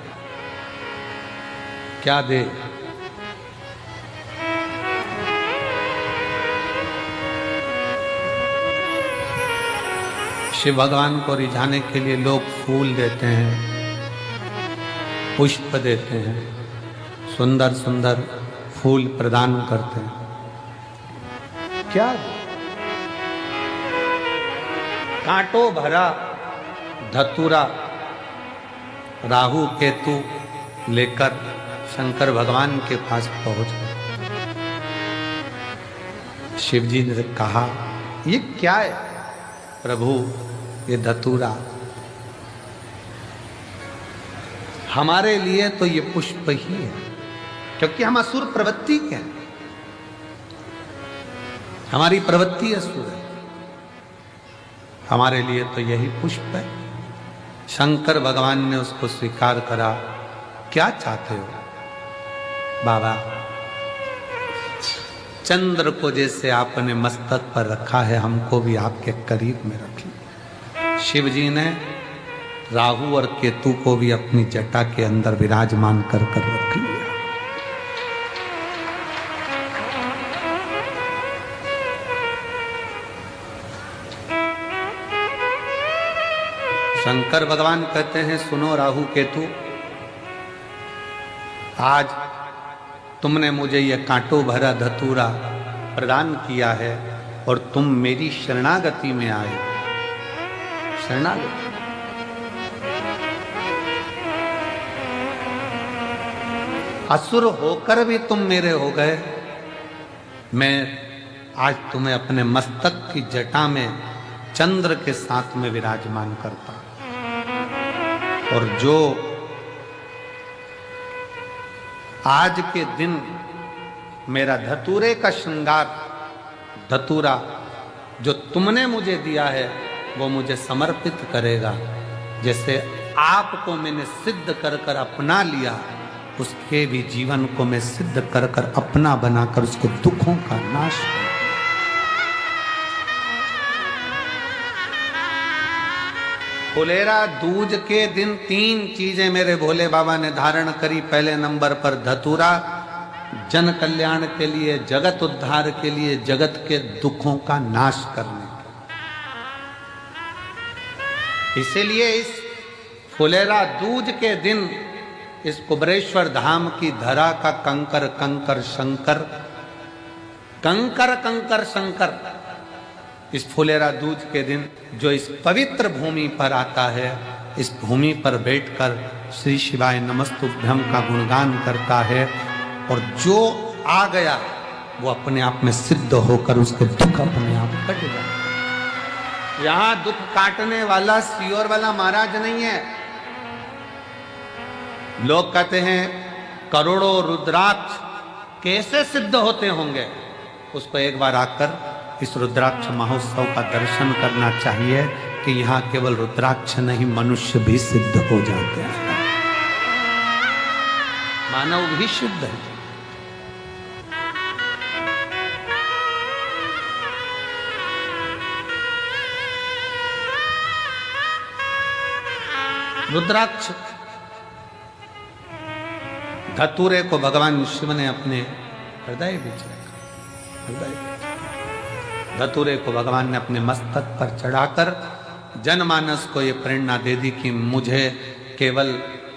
क्या दे? शिव भगवान को रिझाने के लिए लोग फूल देते हैं, पुष्प देते हैं, सुंदर सुंदर फूल प्रदान करते हैं। क्या? कांटों भरा धतूरा राहु केतु लेकर शंकर भगवान के पास पहुंच गए। शिव जी ने कहा, ये क्या है प्रभु? ये धतूरा हमारे लिए तो ये पुष्प ही है, क्योंकि हम असुर प्रवृत्ति के हैं, हमारी प्रवृत्ति असुर है। हमारे लिए तो यही पुष्प है, शंकर भगवान ने उसको स्वीकार करा। क्या चाहते हो बाबा? चंद्र को जैसे आपने मस्तक पर रखा है, हमको भी आपके करीब में रख लो। शिव जी ने राहु और केतु को भी अपनी जटा के अंदर विराजमान कर रख लिया। शंकर भगवान कहते हैं, सुनो राहु केतु, आज तुमने मुझे यह कांटों भरा धतूरा प्रदान किया है और तुम मेरी शरणागति में आए। शरणागति असुर होकर भी तुम मेरे हो गए। मैं आज तुम्हें अपने मस्तक की जटा में चंद्र के साथ में विराजमान करता, और जो आज के दिन मेरा धतूरे का श्रृंगार, धतूरा जो तुमने मुझे दिया है, वो मुझे समर्पित करेगा। जैसे आपको मैंने सिद्ध कर कर अपना लिया, उसके भी जीवन को मैं सिद्ध कर कर अपना बनाकर उसके दुखों का नाश करूं। फुलेरा दूज के दिन 3 चीजें मेरे भोले बाबा ने धारण करी। पहले नंबर पर धतूरा, जन कल्याण के लिए, जगत उद्धार के लिए, जगत के दुखों का नाश करने के। इसीलिए इस फुलेरा दूज के दिन इस कुबरेश्वर धाम की धरा का कंकर कंकर शंकर, कंकर कंकर शंकर, इस फुलेरा दूज के दिन जो इस पवित्र भूमि पर आता है, इस भूमि पर बैठकर श्री शिवाय नमस्तुभ्यम का गुणगान करता है, और जो आ गया वो अपने आप में सिद्ध होकर उसके दुख अपने आप कट जाए। यहां दुख काटने वाला सियोर वाला महाराज नहीं है। लोग कहते हैं करोड़ों रुद्राक्ष कैसे सिद्ध होते होंगे। उसको एक बार आकर इस रुद्राक्ष महोत्सव का दर्शन करना चाहिए कि यहाँ केवल रुद्राक्ष नहीं, मनुष्य भी सिद्ध हो जाते हैं, मानव भी शुद्ध है। रुद्राक्ष धतूरे को भगवान शिव ने अपने हृदय बीच रखा। हृदय धतूरे को भगवान ने अपने मस्तक पर चढ़ाकर जनमानस को ये प्रेरणा दे दी कि मुझे केवल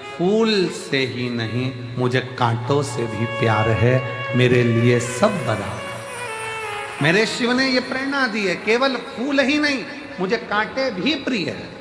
फूल से ही नहीं, मुझे कांटों से भी प्यार है, मेरे लिए सब बराबर। मेरे शिव ने ये प्रेरणा दी है, केवल फूल ही नहीं, मुझे कांटे भी प्रिय है।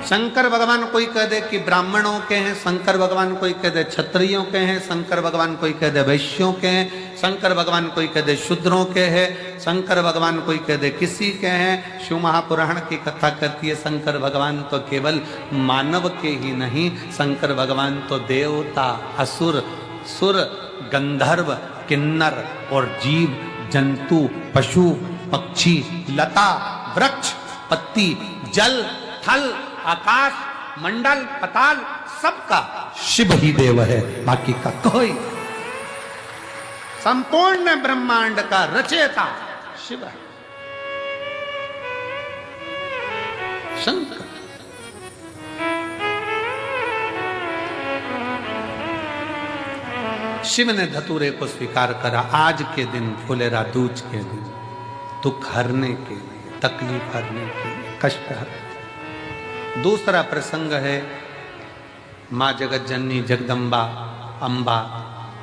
शंकर भगवान कोई कह दे कि ब्राह्मणों के हैं, शंकर भगवान कोई कह दे क्षत्रियों के हैं, शंकर भगवान कोई कह दे वैश्यों के हैं, शंकर भगवान कोई कह दे शूद्रों के हैं, शंकर भगवान कोई कह दे किसी के हैं। शिव महापुराण की कथा कहती है शंकर भगवान तो केवल मानव के ही नहीं, शंकर भगवान तो देवता, असुर, सुर, गंधर्व, किन्नर और जीव जंतु, पशु, पक्षी, लता, वृक्ष, पत्ती, जल, थल, आकाश, मंडल, पताल, सबका शिव ही देव है, बाकी का कोई। संपूर्ण ब्रह्मांड का रचयिता शिव है, शंकर। शिव ने धतूरे को स्वीकार करा। आज के दिन, फुलेरा दूज के दिन, दुख हरने के लिए, तकलीफ हरने के लिए, कष्ट हरने। दूसरा प्रसंग है माँ जगत जननी जगदम्बा अम्बा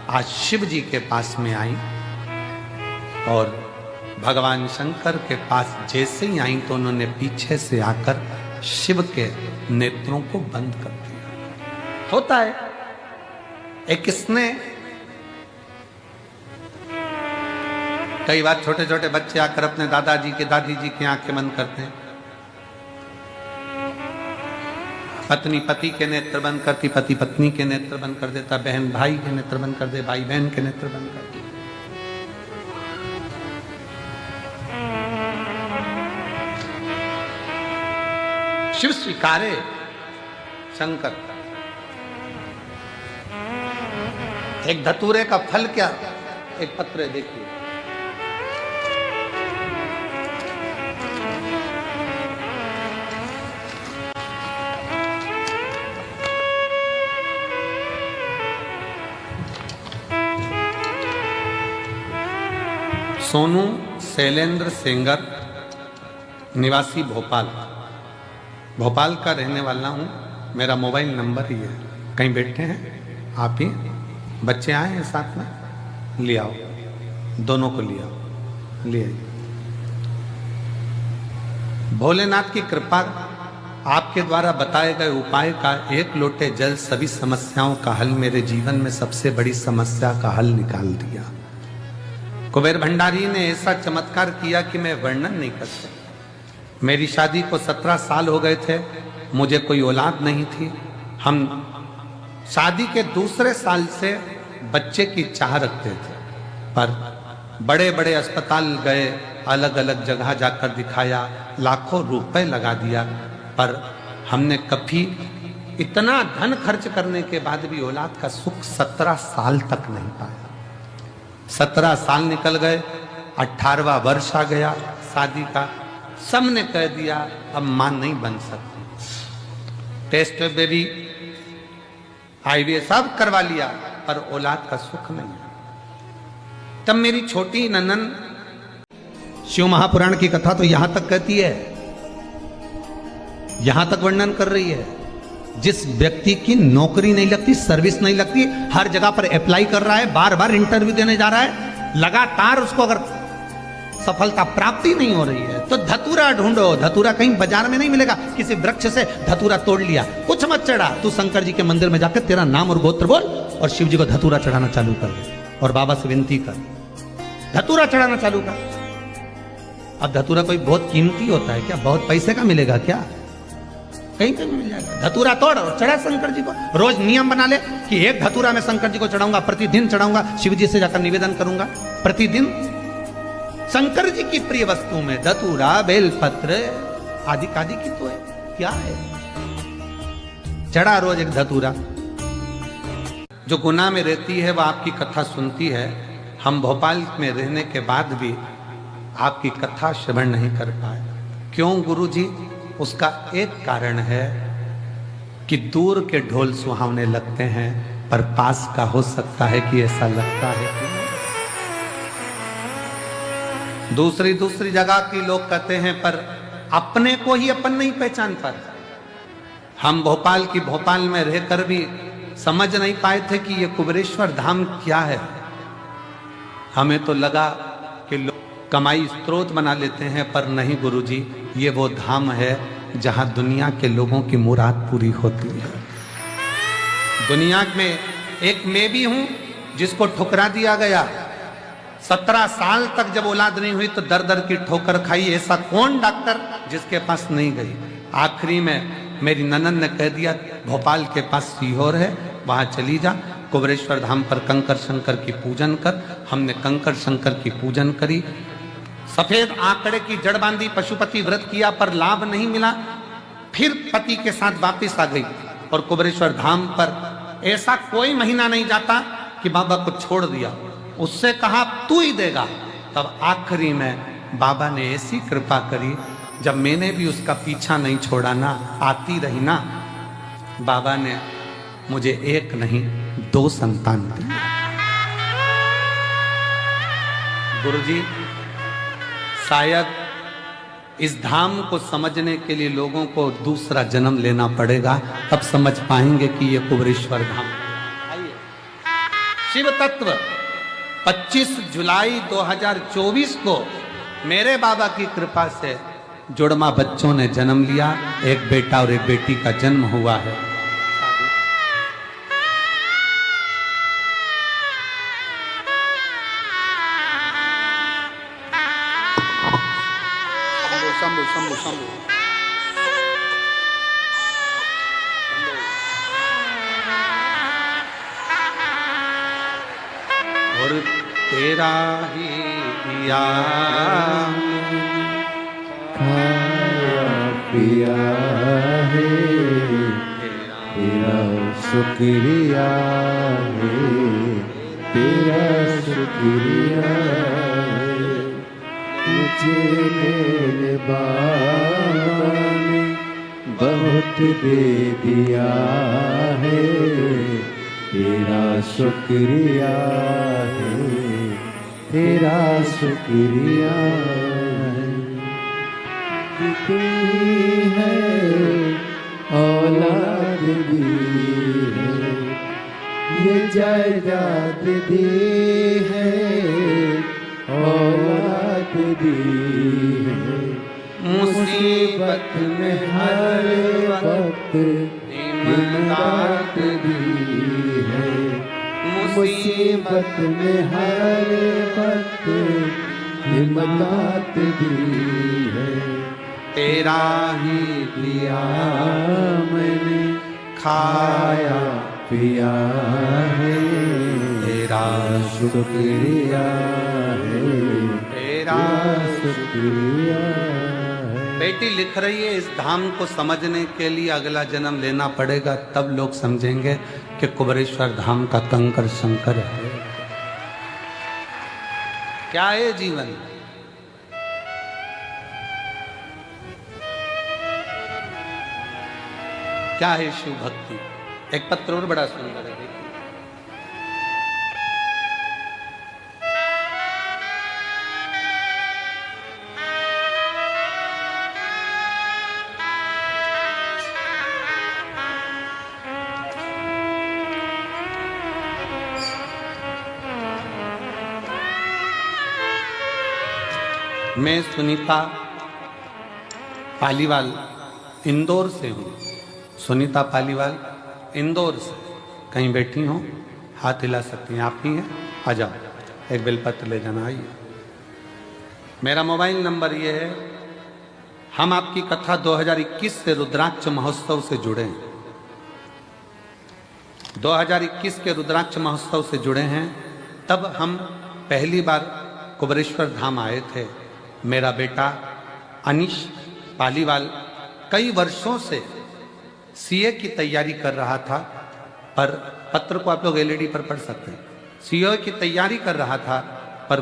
आज शिव जी के पास में आई, और भगवान शंकर के पास जैसे ही आई तो उन्होंने पीछे से आकर शिव के नेत्रों को बंद कर दिया। होता है एक स्नेह। कई बार छोटे छोटे बच्चे आकर अपने दादाजी के, दादी जी की आंखें बंद करते हैं। पत्नी पति के नेत्र बंद करती, पति पत्नी के नेत्र बंद कर देता, बहन भाई के नेत्र बंद कर दे, भाई बहन के नेत्र बंद कर दे। शिव स्वीकारे शंकर। एक धतूरे का फल क्या, एक पत्र देखिए, सोनू शैलेंद्र सेंगर, निवासी भोपाल, भोपाल का रहने वाला हूँ। मेरा मोबाइल नंबर ही है, कहीं बैठे हैं आप ही, बच्चे आए हैं साथ में, ले आओ, दोनों को ले आओ, ले आइए। भोलेनाथ की कृपा, आपके द्वारा बताए गए उपाय का एक लोटे जल सभी समस्याओं का हल, मेरे जीवन में सबसे बड़ी समस्या का हल निकाल दिया। कुबेर भंडारी ने ऐसा चमत्कार किया कि मैं वर्णन नहीं कर सकता। मेरी शादी को 17 साल हो गए थे, मुझे कोई औलाद नहीं थी। हम शादी के दूसरे साल से बच्चे की चाह रखते थे, पर बड़े बड़े अस्पताल गए, अलग अलग जगह जाकर दिखाया, लाखों रुपए लगा दिया, पर हमने कभी इतना धन खर्च करने के बाद भी औलाद का सुख 17 साल तक नहीं पाया। 17 साल निकल गए, 18वां वर्ष आ गया शादी का, सबने कह दिया अब मां नहीं बन सकती। टेस्ट बेबी IVF सब करवा लिया, पर औलाद का सुख नहीं। तब मेरी छोटी ननन, शिव महापुराण की कथा तो यहां तक कहती है, यहां तक वर्णन कर रही है, जिस व्यक्ति की नौकरी नहीं लगती, सर्विस नहीं लगती, हर जगह पर अप्लाई कर रहा है, बार बार इंटरव्यू देने जा रहा है, लगातार उसको अगर सफलता प्राप्ति नहीं हो रही है तो धतूरा ढूंढो। धतूरा कहीं बाजार में नहीं मिलेगा, किसी वृक्ष से धतूरा तोड़ लिया, कुछ मत चढ़ा, तू शंकर जी के मंदिर में जाकर तेरा नाम और गोत्र बोल और शिव जी को धतूरा चढ़ाना चालू कर दे और बाबा से विनती कर, धतूरा चढ़ाना चालू कर। अब धतूरा कोई बहुत कीमती होता है क्या, बहुत पैसे का मिलेगा क्या, कहीं पे मिल जाएगा। धतूरा तोड़ और चढ़ा शंकर जी को। रोज नियम बना ले कि एक धतूरा मैं शंकर जी को चढ़ाऊंगा, प्रतिदिन चढ़ाऊंगा, शिव जी से जाकर निवेदन करूंगा प्रतिदिन। शंकर जी की प्रिय वस्तु में धतूरा, बेलपत्र आदि आदि की तो है, क्या है, चढ़ा रोज एक धतूरा। जो गुनाह में रहती है वह आपकी कथा सुनती है। हम भोपाल में रहने के बाद भी आपकी कथा श्रवण नहीं कर पाए। क्यों गुरुजी? उसका एक कारण है कि दूर के ढोल सुहावने लगते हैं, पर पास का हो सकता है कि ऐसा लगता है कि दूसरी जगह के लोग कहते हैं, पर अपने को ही अपन नहीं पहचान पाते। हम भोपाल में रहकर भी समझ नहीं पाए थे कि ये कुबेरेश्वर धाम क्या है। हमें तो लगा कि लोग कमाई स्रोत बना लेते हैं, पर नहीं गुरुजी, ये वो धाम है जहां दुनिया के लोगों की मुराद पूरी होती है। दुनिया में एक मैं भी हूं जिसको ठुकरा दिया गया। 17 साल तक जब औलाद नहीं हुई तो दर दर की ठोकर खाई। ऐसा कौन डॉक्टर जिसके पास नहीं गई। आखिरी में मेरी ननन ने कह दिया भोपाल के पास सीहोर है, वहां चली जा, कुबेरेश्वर धाम पर कंकर शंकर की पूजन कर। हमने कंकर शंकर की पूजन करी, सफेद आंकड़े की जड़ बांधी, पशुपति व्रत किया, पर लाभ नहीं मिला। फिर पति के साथ वापिस आ गई और कुबेरेश्वर धाम पर ऐसा कोई महीना नहीं जाता कि बाबा को छोड़ दिया। उससे कहा तू ही देगा। तब आखिरी में बाबा ने ऐसी कृपा करी, जब मैंने भी उसका पीछा नहीं छोड़ा ना, आती रही ना, बाबा ने मुझे एक नहीं 2 संतान दी। गुरुजी, शायद इस धाम को समझने के लिए लोगों को दूसरा जन्म लेना पड़ेगा, तब समझ पाएंगे कि ये कुबेरेश्वर धाम। आइए, शिव तत्व 25 जुलाई 2024 को मेरे बाबा की कृपा से जुड़मा बच्चों ने जन्म लिया। एक बेटा और एक बेटी का जन्म हुआ है। शंभु शंभु शंभु और तेरा ही दिया खाया पिया तेरा शुक्रिया है, तेरा शुक्रिया है। मुझे मेरे बाबा ने बहुत दे दिया है, तेरा शुक्रिया है, तेरा शुक्रिया है। दी है औलाद दी है, ये जायदाद दी है, औलाद दी है। मुसीबत में हर वक्त इमदाद दी है, मुसीबत में हर वक्त इमदाद दी है। तेरा ही दिया मैंने खाया पिया है, तेरा शुक्रिया है, तेरा शुक्रिया है। बेटी लिख रही है, इस धाम को समझने के लिए अगला जन्म लेना पड़ेगा, तब लोग समझेंगे कि कुबरेश्वर धाम का कंकर शंकर है। क्या है जीवन? क्या है शिव भक्ति? एक पत्र और बड़ा सुंदर है, देखिए। मैं सुनीता पालीवाल इंदौर से हूँ। सुनीता पालीवाल इंदौर से कहीं बैठी हो, हाथ हिला सकती हैं, आप ही हैं, आ जाओ, एक बेलपत्र ले जाना, आइए। मेरा मोबाइल नंबर ये है। हम आपकी कथा 2021 से रुद्राक्ष महोत्सव से जुड़े हैं। 2021 के रुद्राक्ष महोत्सव से जुड़े हैं। तब हम पहली बार कुबरेश्वर धाम आए थे। मेरा बेटा अनिश पालीवाल कई वर्षों से सीए की तैयारी कर रहा था, पर पत्र को आप लोग एलईडी पर पढ़ सकते हैं। सीए की तैयारी कर रहा था, पर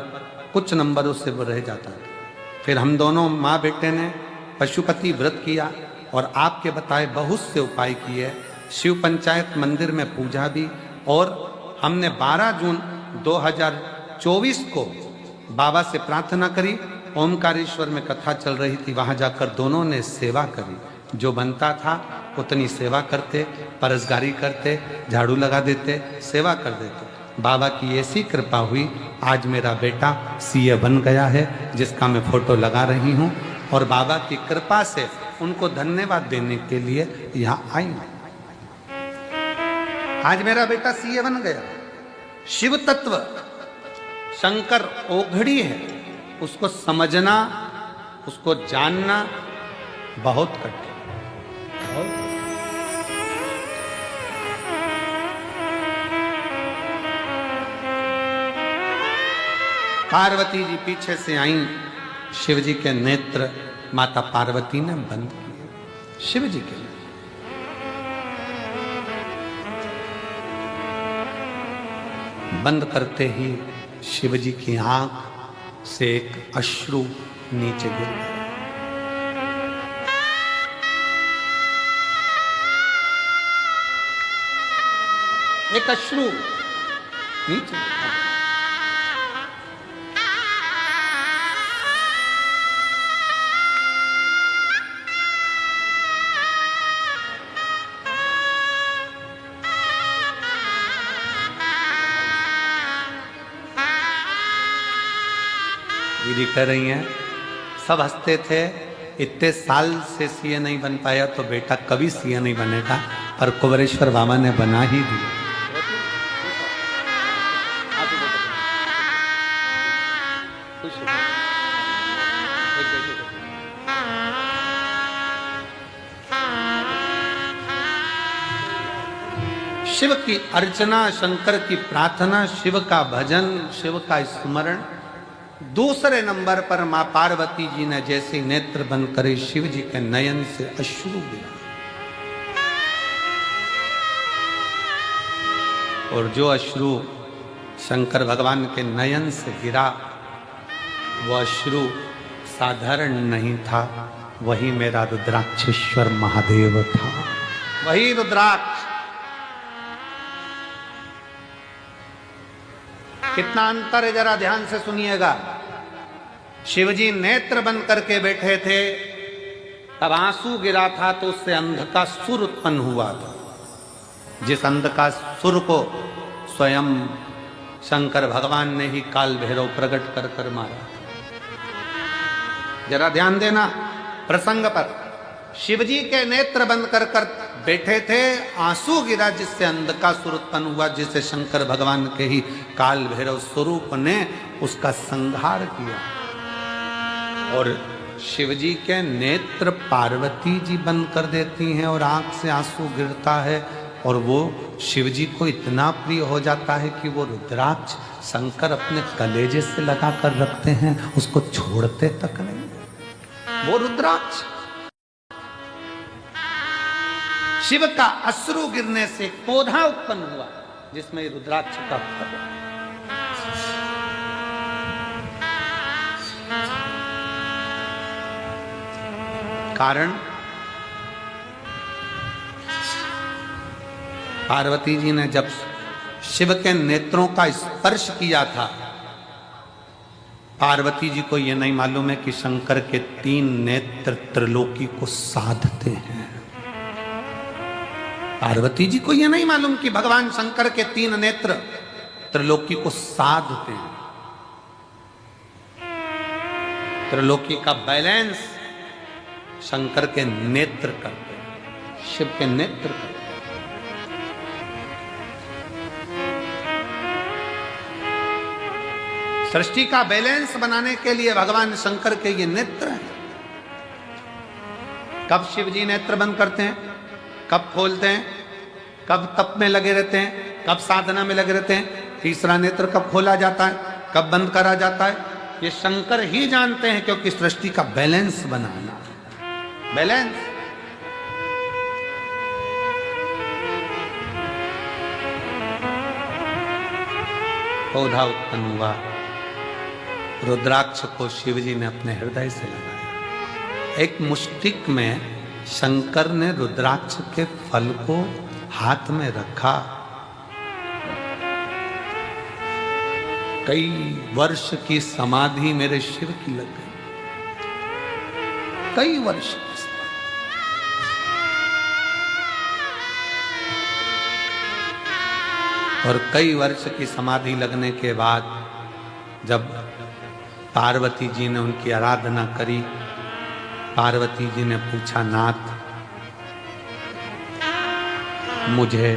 कुछ नंबरों से वो रह जाता था। फिर हम दोनों माँ बेटे ने पशुपति व्रत किया और आपके बताए बहुत से उपाय किए। शिव पंचायत मंदिर में पूजा भी, और हमने 12 जून 2024 को बाबा से प्रार्थना करी। ओमकारेश्वर में कथा चल रही थी, वहाँ जाकर दोनों ने सेवा करी। जो बनता था उतनी सेवा करते, परसगारी करते, झाड़ू लगा देते, सेवा कर देते। बाबा की ऐसी कृपा हुई, आज मेरा बेटा सीए बन गया है, जिसका मैं फोटो लगा रही हूँ। और बाबा की कृपा से उनको धन्यवाद देने के लिए यहाँ आई हूँ। आज मेरा बेटा सीए बन गया। शिव तत्व शंकर ओघड़ी है, उसको समझना, उसको जानना बहुत कठिन। पार्वती जी पीछे से आई, शिव जी के नेत्र माता पार्वती ने बंद किए। शिव जी के लिए बंद करते ही शिव जी की आंख से एक अश्रु नीचे गिर गया। एक अश्रु नीचे। दीदी कह रही हैं, सब हंसते थे, इतने साल से सीए नहीं बन पाया तो बेटा कभी सीए नहीं बनेगा, और कुबरेश्वर बाबा ने बना ही दिया। शिव की अर्चना, शंकर की प्रार्थना, शिव का भजन, शिव का स्मरण। दूसरे नंबर पर मां पार्वती जी ने जैसे नेत्र बंद करे, शिव जी के नयन से अश्रु गिरा। और जो अश्रु शंकर भगवान के नयन से गिरा वो अश्रु साधारण नहीं था, वही मेरा रुद्राक्षेश्वर महादेव था, वही रुद्राक्ष। कितना अंतर है जरा ध्यान से सुनिएगा। शिवजी नेत्र बंद करके बैठे थे, तब आंसू गिरा था तो उससे अंध का सुर उत्पन्न हुआ था, जिस अंध का सुर को स्वयं शंकर भगवान ने ही काल भैरव प्रकट कर कर मारा। जरा ध्यान देना प्रसंग पर। शिवजी के नेत्र बंद कर कर बैठे थे, आंसू गिरा जिससे अंध का सुर उत्पन्न हुआ, जिसे शंकर भगवान के ही काल भैरव स्वरूप ने उसका संहार किया। और शिवजी के नेत्र पार्वती जी बंद कर देती हैं और आंख से आंसू गिरता है, और वो शिवजी को इतना प्रिय हो जाता है कि वो रुद्राक्ष शंकर अपने कलेजे से लगा कर रखते हैं, उसको छोड़ते तक नहीं। वो रुद्राक्ष शिव का अश्रु गिरने से पौधा उत्पन्न हुआ जिसमें रुद्राक्ष का फल। कारण पार्वती जी ने जब शिव के नेत्रों का स्पर्श किया था, पार्वती जी को यह नहीं मालूम है कि शंकर के 3 नेत्र त्रिलोकी को साधते हैं। पार्वती जी को यह नहीं मालूम कि भगवान शंकर के 3 नेत्र त्रिलोकी को साधते हैं। त्रिलोकी का बैलेंस शंकर के नेत्र करते हैं, शिव के नेत्र करते हैं। सृष्टि का बैलेंस बनाने के लिए भगवान शंकर के ये नेत्र हैं। कब शिव जी नेत्र बंद करते हैं, कब खोलते हैं, कब तप में लगे रहते हैं, कब साधना में लगे रहते हैं, तीसरा नेत्र कब खोला जाता है, कब बंद करा जाता है, ये शंकर ही जानते हैं, क्योंकि सृष्टि का बैलेंस बनाना। बैलेंस पौधा उत्पन्न हुआ, रुद्राक्ष को शिवजी ने अपने हृदय से लगाया। एक मुष्टिक में शंकर ने रुद्राक्ष के फल को हाथ में रखा। कई वर्ष की समाधि मेरे शिव की लग गई, कई वर्ष की। और कई वर्ष की समाधि लगने के बाद जब पार्वती जी ने उनकी आराधना करी, पार्वती जी ने पूछा, नाथ मुझे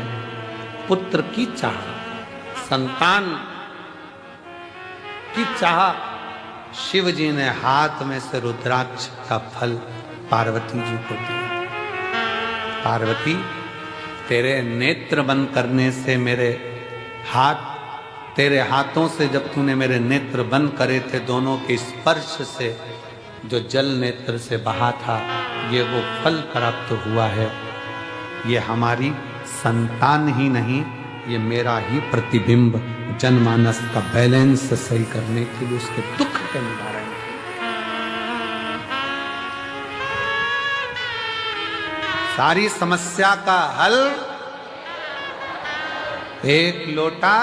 पुत्र की चाह, संतान की चाह। शिव जी ने हाथ में से रुद्राक्ष का फल पार्वती जी को दिया। पार्वती, तेरे नेत्र बंद करने से मेरे हाथ, तेरे हाथों से जब तूने मेरे नेत्र बंद करे थे, दोनों के स्पर्श से जो जल नेत्र से बहा था, ये वो फल प्राप्त हुआ है। ये हमारी संतान ही नहीं, ये मेरा ही प्रतिबिंब जनमानस का बैलेंस सही करने के लिए, उसके दुख के निवारण के लिए। सारी समस्या का हल एक लोटा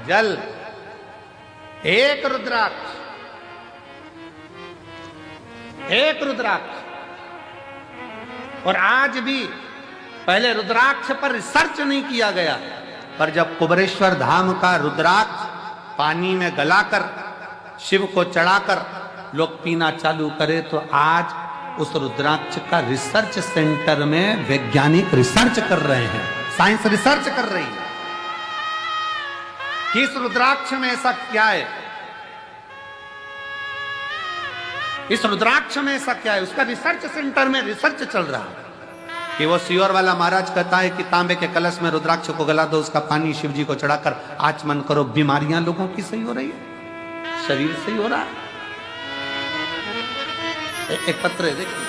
जल, एक रुद्राक्ष, एक रुद्राक्ष। और आज भी पहले रुद्राक्ष पर रिसर्च नहीं किया गया, पर जब कुबेरेश्वर धाम का रुद्राक्ष पानी में गलाकर शिव को चढ़ाकर लोग पीना चालू करे, तो आज उस रुद्राक्ष का रिसर्च सेंटर में वैज्ञानिक रिसर्च कर रहे हैं, साइंस रिसर्च कर रही है कि इस रुद्राक्ष में ऐसा क्या है, इस रुद्राक्ष में ऐसा क्या है। उसका रिसर्च सेंटर में रिसर्च चल रहा है कि वो सियोर वाला महाराज कहता है कि तांबे के कलश में रुद्राक्ष को गला दो, उसका पानी शिव जी को चढ़ाकर आचमन करो, बीमारियां लोगों की सही हो रही है, शरीर सही हो रहा है। एक पत्र है, देखिए,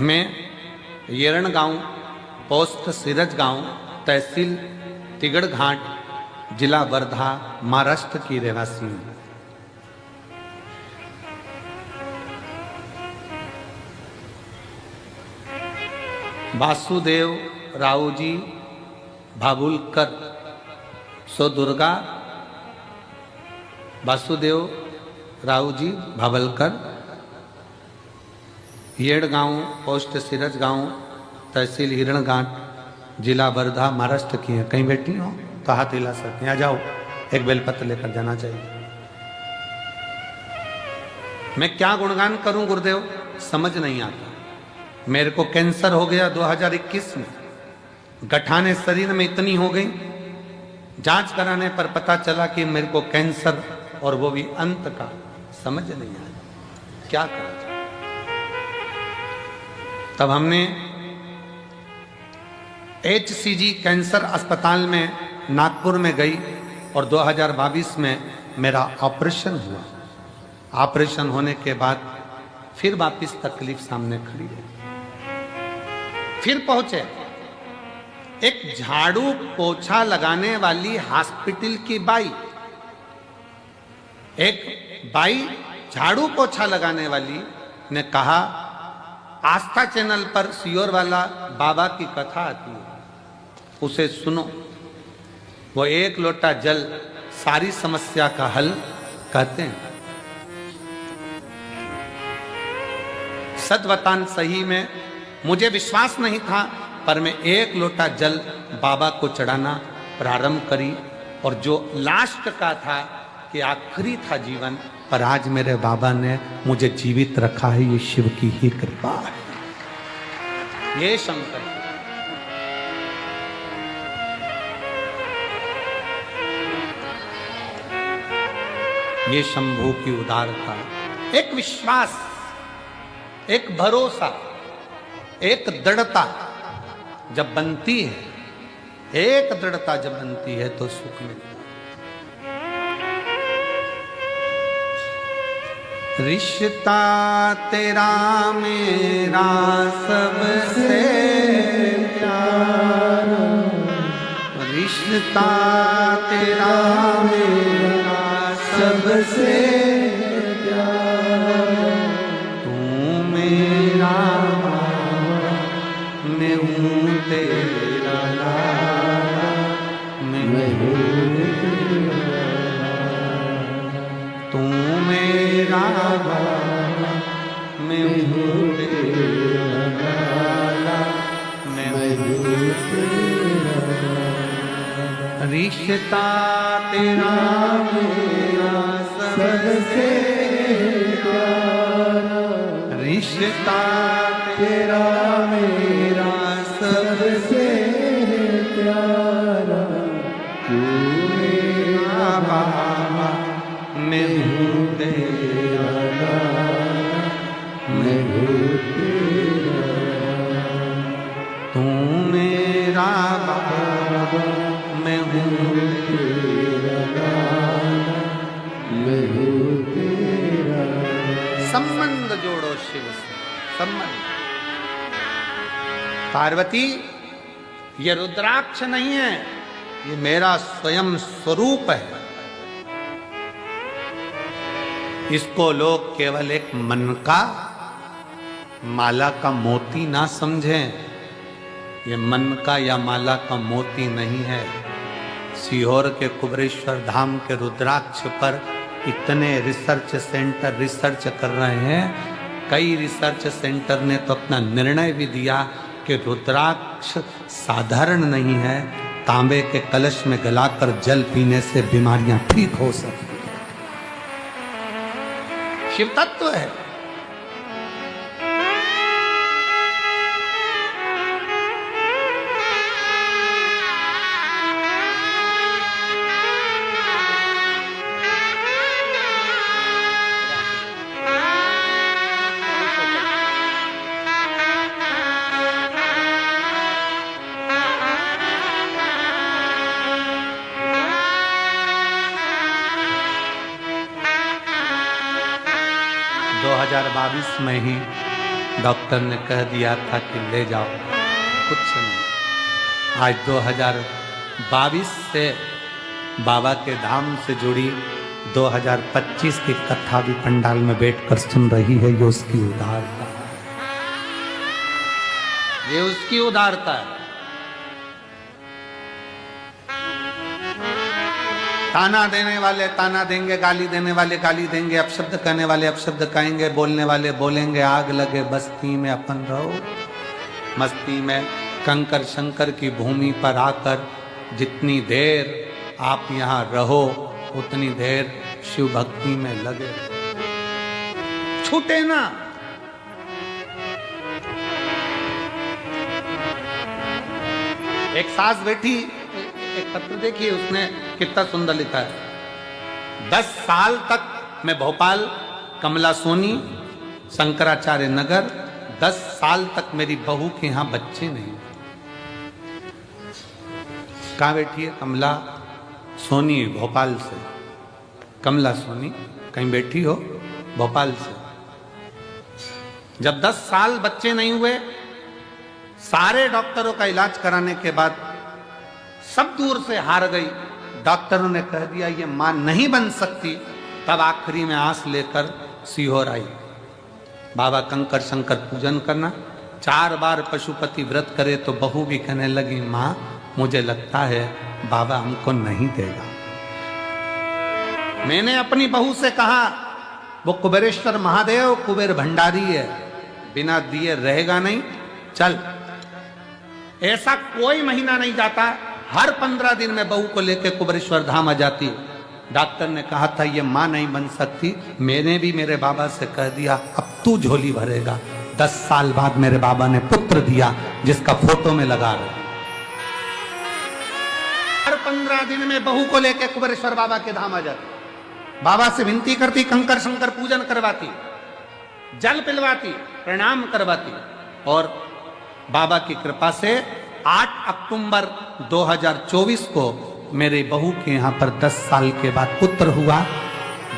मैं येरण गांव, पोस्ट सिरज गांव, तहसील तिगड़ घाट, जिला वर्धा, महाराष्ट्र की रहवासी हूं। वासुदेव रावजी भाबुलकर, सो दुर्गा वासुदेव रावजी भाबलकर, येड़ गांव, पोस्ट सिरज गांव, तहसील हिरणघाट, जिला वर्धा, महाराष्ट्र की है। कहीं बैठी हो तो हाथ हिला सकते हैं, आ जाओ, एक बेलपत्र लेकर जाना चाहिए। मैं क्या गुणगान करूं गुरुदेव, समझ नहीं आता। मेरे को कैंसर हो गया 2021 में, गठाने शरीर में इतनी हो गई, जांच कराने पर पता चला कि मेरे को कैंसर, और वो भी अंत का। समझ नहीं आया क्या करा जाए। तब हमने HCG कैंसर अस्पताल में नागपुर में गई और 2022 में मेरा ऑपरेशन हुआ। ऑपरेशन होने के बाद फिर वापिस तकलीफ सामने खड़ी है। फिर पहुंचे एक झाड़ू पोछा लगाने वाली हॉस्पिटल की बाई, एक बाई झाड़ू पोछा लगाने वाली ने कहा, आस्था चैनल पर सियोर वाला बाबा की कथा आती है, उसे सुनो, वो एक लोटा जल सारी समस्या का हल कहते हैं। सच बतान सही में मुझे विश्वास नहीं था, पर मैं एक लोटा जल बाबा को चढ़ाना प्रारंभ करी, और जो लास्ट का था कि आखिरी था जीवन, पर आज मेरे बाबा ने मुझे जीवित रखा है। ये शिव की ही कृपा है, ये शंकर। ये शंभू की उदारता, एक विश्वास, एक भरोसा, एक दृढ़ता जब बनती है, एक दृढ़ता जब बनती है तो सुख मिलता है। रिश्ता तेरा मेरा सबसे प्यारा, रिश्ता तेरा मेरा सबसे प्यारा, तू मेरा बाबा, मैं हूँ तेरा लाला, मैं हूँ तू मेरा बाबा, मैं हूँ तेरा लाला, मैं हूँ तेरा। रिश्ता तेरा मेरा सबसे प्यारा, रिश्ता तेरा मेरा सबसे प्यारा, तू मेरा बाबा, मैं हूँ तेरा लाला, मैं हूँ तेरा। तू मेरा बाबा, मैं हूँ तेरा लाला, मैं हूँ तेरा। संबंध जोड़ो शिव से, संबंध। पार्वती, ये रुद्राक्ष नहीं है, ये मेरा स्वयं स्वरूप है। इसको लोग केवल एक मन का, माला का मोती ना समझें। ये मन का या माला का मोती नहीं है। सीहोर के कुबरेश्वर धाम के रुद्राक्ष पर इतने रिसर्च सेंटर रिसर्च कर रहे हैं। कई रिसर्च सेंटर ने तो अपना निर्णय भी दिया कि रुद्राक्ष साधारण नहीं है, तांबे के कलश में गलाकर जल पीने से बीमारियां ठीक हो सकती। शिव तत्व है। में ही डॉक्टर ने कह दिया था कि ले जाओ, कुछ नहीं। आज 2022 से बाबा के धाम से जुड़ी 2025 की कथा भी पंडाल में बैठकर सुन रही है। ये उसकी उदारता है, ये उसकी उदारता है। ताना देने वाले ताना देंगे, गाली देने वाले गाली देंगे, अपशब्द कहने वाले अपशब्द कहेंगे, बोलने वाले बोलेंगे। आग लगे बस्ती में अपन रहो मस्ती में। कंकर शंकर की भूमि पर आकर जितनी देर आप यहाँ रहो उतनी देर शिव भक्ति में लगे, छूटे ना। एक सास बैठी, एक पत्र देखिए उसने कितना सुंदर लिखा है। 10 साल तक मैं भोपाल कमला सोनी शंकराचार्य नगर, 10 साल तक मेरी बहू के यहां बच्चे नहीं। कहां बैठी है? कमला सोनी भोपाल से। कमला सोनी कहीं बैठी हो भोपाल से। जब 10 साल बच्चे नहीं हुए, सारे डॉक्टरों का इलाज कराने के बाद सब दूर से हार गई। डॉक्टरों ने कह दिया ये मां नहीं बन सकती। तब आखिरी में आस लेकर सीहोर आई। बाबा कंकर शंकर पूजन करना, 4 बार पशुपति व्रत करे तो बहू भी कहने लगी मां मुझे लगता है बाबा हमको नहीं देगा। मैंने अपनी बहू से कहा वो कुबेरेश्वर महादेव कुबेर भंडारी है, बिना दिए रहेगा नहीं, चल। ऐसा कोई महीना नहीं जाता, हर 15 दिन में बहू को लेकर कुबेरेश्वर धाम आ जाती। डॉक्टर ने कहा था ये मां नहीं बन सकती। मैंने भी मेरे बाबा से कह दिया अब तू झोली भरेगा। 10 साल बाद मेरे बाबा ने पुत्र दिया जिसका फोटो में लगा रहे। हर 15 दिन में बहू को लेकर कुबेरेश्वर बाबा के धाम आ जाती। बाबा से विनती करती, कंकर शंकर पूजन करवाती, जल पिलवाती, प्रणाम करवाती। और बाबा की कृपा से 8 अक्टूबर 2024 को मेरे बहू के यहाँ पर 10 साल के बाद पुत्र हुआ।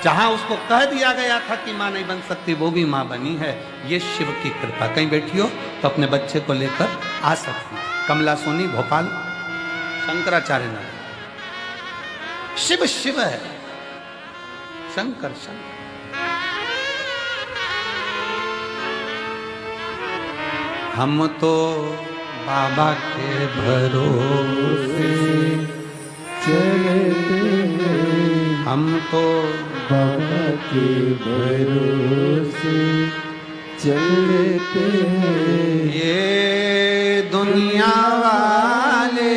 जहां उसको कह दिया गया था कि मां नहीं बन सकती, वो भी मां बनी है। ये शिव की कृपा। कहीं बैठी हो तो अपने बच्चे को लेकर आ सकती। कमला सोनी भोपाल शंकराचार्य नगर। शिव शिव है, शंकर शंकर। हम तो बाबा के भरोसे चलते हैं, हम तो बाबा के भरोसे चलते हैं। ये दुनिया वाले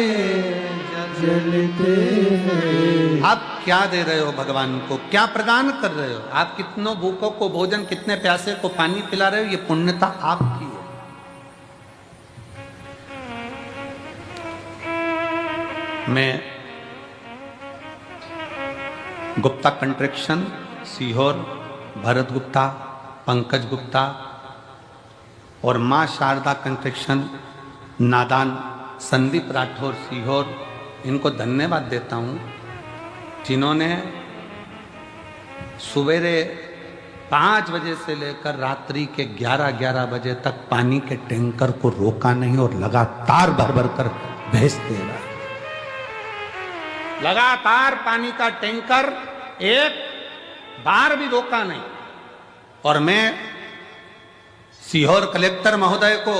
चलते हैं। आप क्या दे रहे हो भगवान को? क्या प्रदान कर रहे हो? आप कितनों भूखों को भोजन, कितने प्यासे को पानी पिला रहे हो? ये पुण्यता आपकी है। मैं गुप्ता कंस्ट्रक्शन सीहोर, भरत गुप्ता, पंकज गुप्ता और मां शारदा कंस्ट्रक्शन नादान, संदीप राठौर सीहोर, इनको धन्यवाद देता हूं जिन्होंने सवेरे 5 बजे से लेकर रात्रि के 11 बजे तक पानी के टैंकर को रोका नहीं और लगातार भर भर कर भेजते रहे। लगातार पानी का टैंकर एक बार भी रोका नहीं। और मैं सीहोर कलेक्टर महोदय को,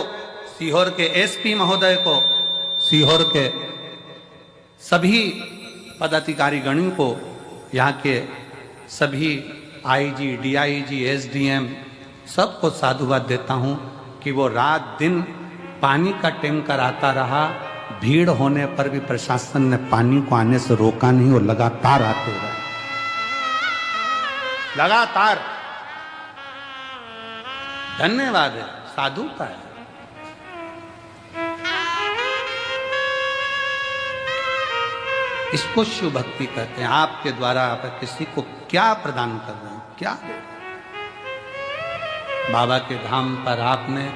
सीहोर के एसपी महोदय को, सीहोर के सभी पदाधिकारी गणों को, यहाँ के सभी आईजी, डीआईजी, एसडीएम सबको साधुवाद देता हूँ कि वो रात दिन पानी का टैंकर आता रहा। भीड़ होने पर भी प्रशासन ने पानी को आने से रोका नहीं और लगातार आते रहे, लगातार। धन्यवाद है, साधुता है। इसको शिव भक्ति कहते हैं। आपके द्वारा आप किसी को क्या प्रदान कर रहे हैं, क्या दे? बाबा के धाम पर आपने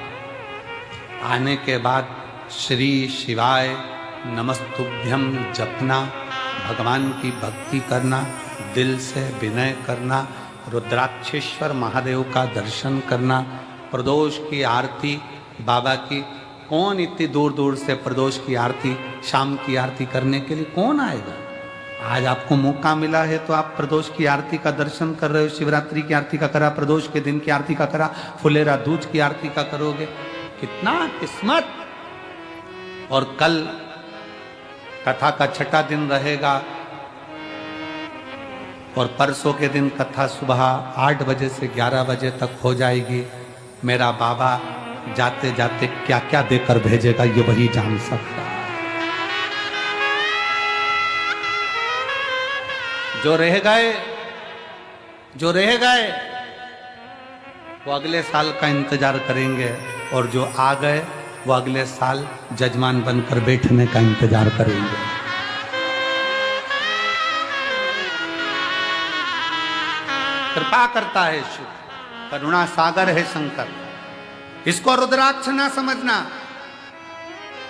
आने के बाद श्री शिवाय नमस्तुभ्यम जपना, भगवान की भक्ति करना, दिल से विनय करना, रुद्राक्षेश्वर महादेव का दर्शन करना, प्रदोष की आरती बाबा की, कौन इतनी दूर दूर से प्रदोष की आरती, शाम की आरती करने के लिए कौन आएगा? आज आपको मौका मिला है तो आप प्रदोष की आरती का दर्शन कर रहे हो। शिवरात्रि की आरती का करा, प्रदोष के दिन की आरती का करा, फुलेरा दूज की आरती का करोगे, कितना किस्मत। और कल कथा का छठा दिन रहेगा और परसों के दिन कथा सुबह 8 बजे से 11 बजे तक हो जाएगी। मेरा बाबा जाते जाते क्या क्या देकर भेजेगा ये वही जान सकता है। जो रह गए वो अगले साल का इंतजार करेंगे, और जो आ गए वो अगले साल जजमान बनकर बैठने का इंतजार करेंगे। कृपा करता है शिव, करुणा सागर है शंकर। इसको रुद्राक्ष ना समझना।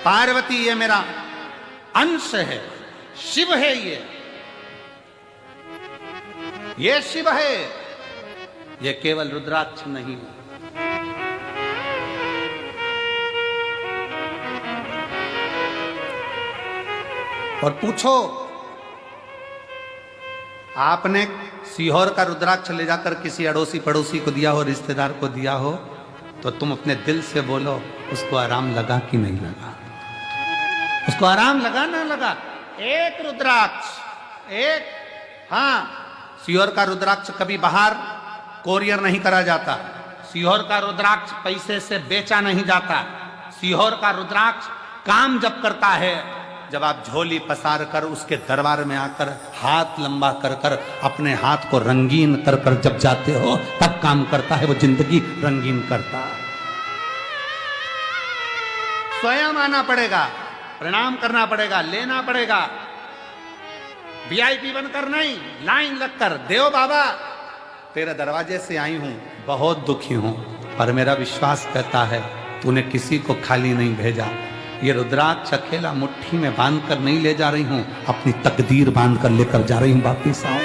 पार्वती ये मेरा अंश है, शिव है ये शिव है, ये केवल रुद्राक्ष नहीं है। और पूछो, आपने सीहोर का रुद्राक्ष ले जाकर किसी अड़ोसी पड़ोसी को दिया हो, रिश्तेदार को दिया हो, तो तुम अपने दिल से बोलो उसको आराम लगा कि नहीं लगा? उसको आराम लगा ना लगा? एक रुद्राक्ष, एक, हाँ, सीहोर का रुद्राक्ष कभी बाहर कोरियर नहीं करा जाता। सीहोर का रुद्राक्ष पैसे से बेचा नहीं जाता। सीहोर का रुद्राक्ष काम जब करता है, जब आप झोली पसार कर उसके दरबार में आकर हाथ लंबा कर कर अपने हाथ को रंगीन कर कर जब जाते हो, तब काम करता है, वो जिंदगी रंगीन करता है। स्वयं आना पड़ेगा, प्रणाम करना पड़ेगा, लेना पड़ेगा, वीआईपी बनकर नहीं, लाइन लगकर, देव बाबा तेरे दरवाजे से आई हूं, बहुत दुखी हूं, पर मेरा विश्वास कहता है तूने किसी को खाली नहीं भेजा। ये रुद्राक्ष अकेला मुट्ठी में बांध कर नहीं ले जा रही हूं, अपनी तकदीर बांध कर लेकर जा रही हूं वापिस आऊं।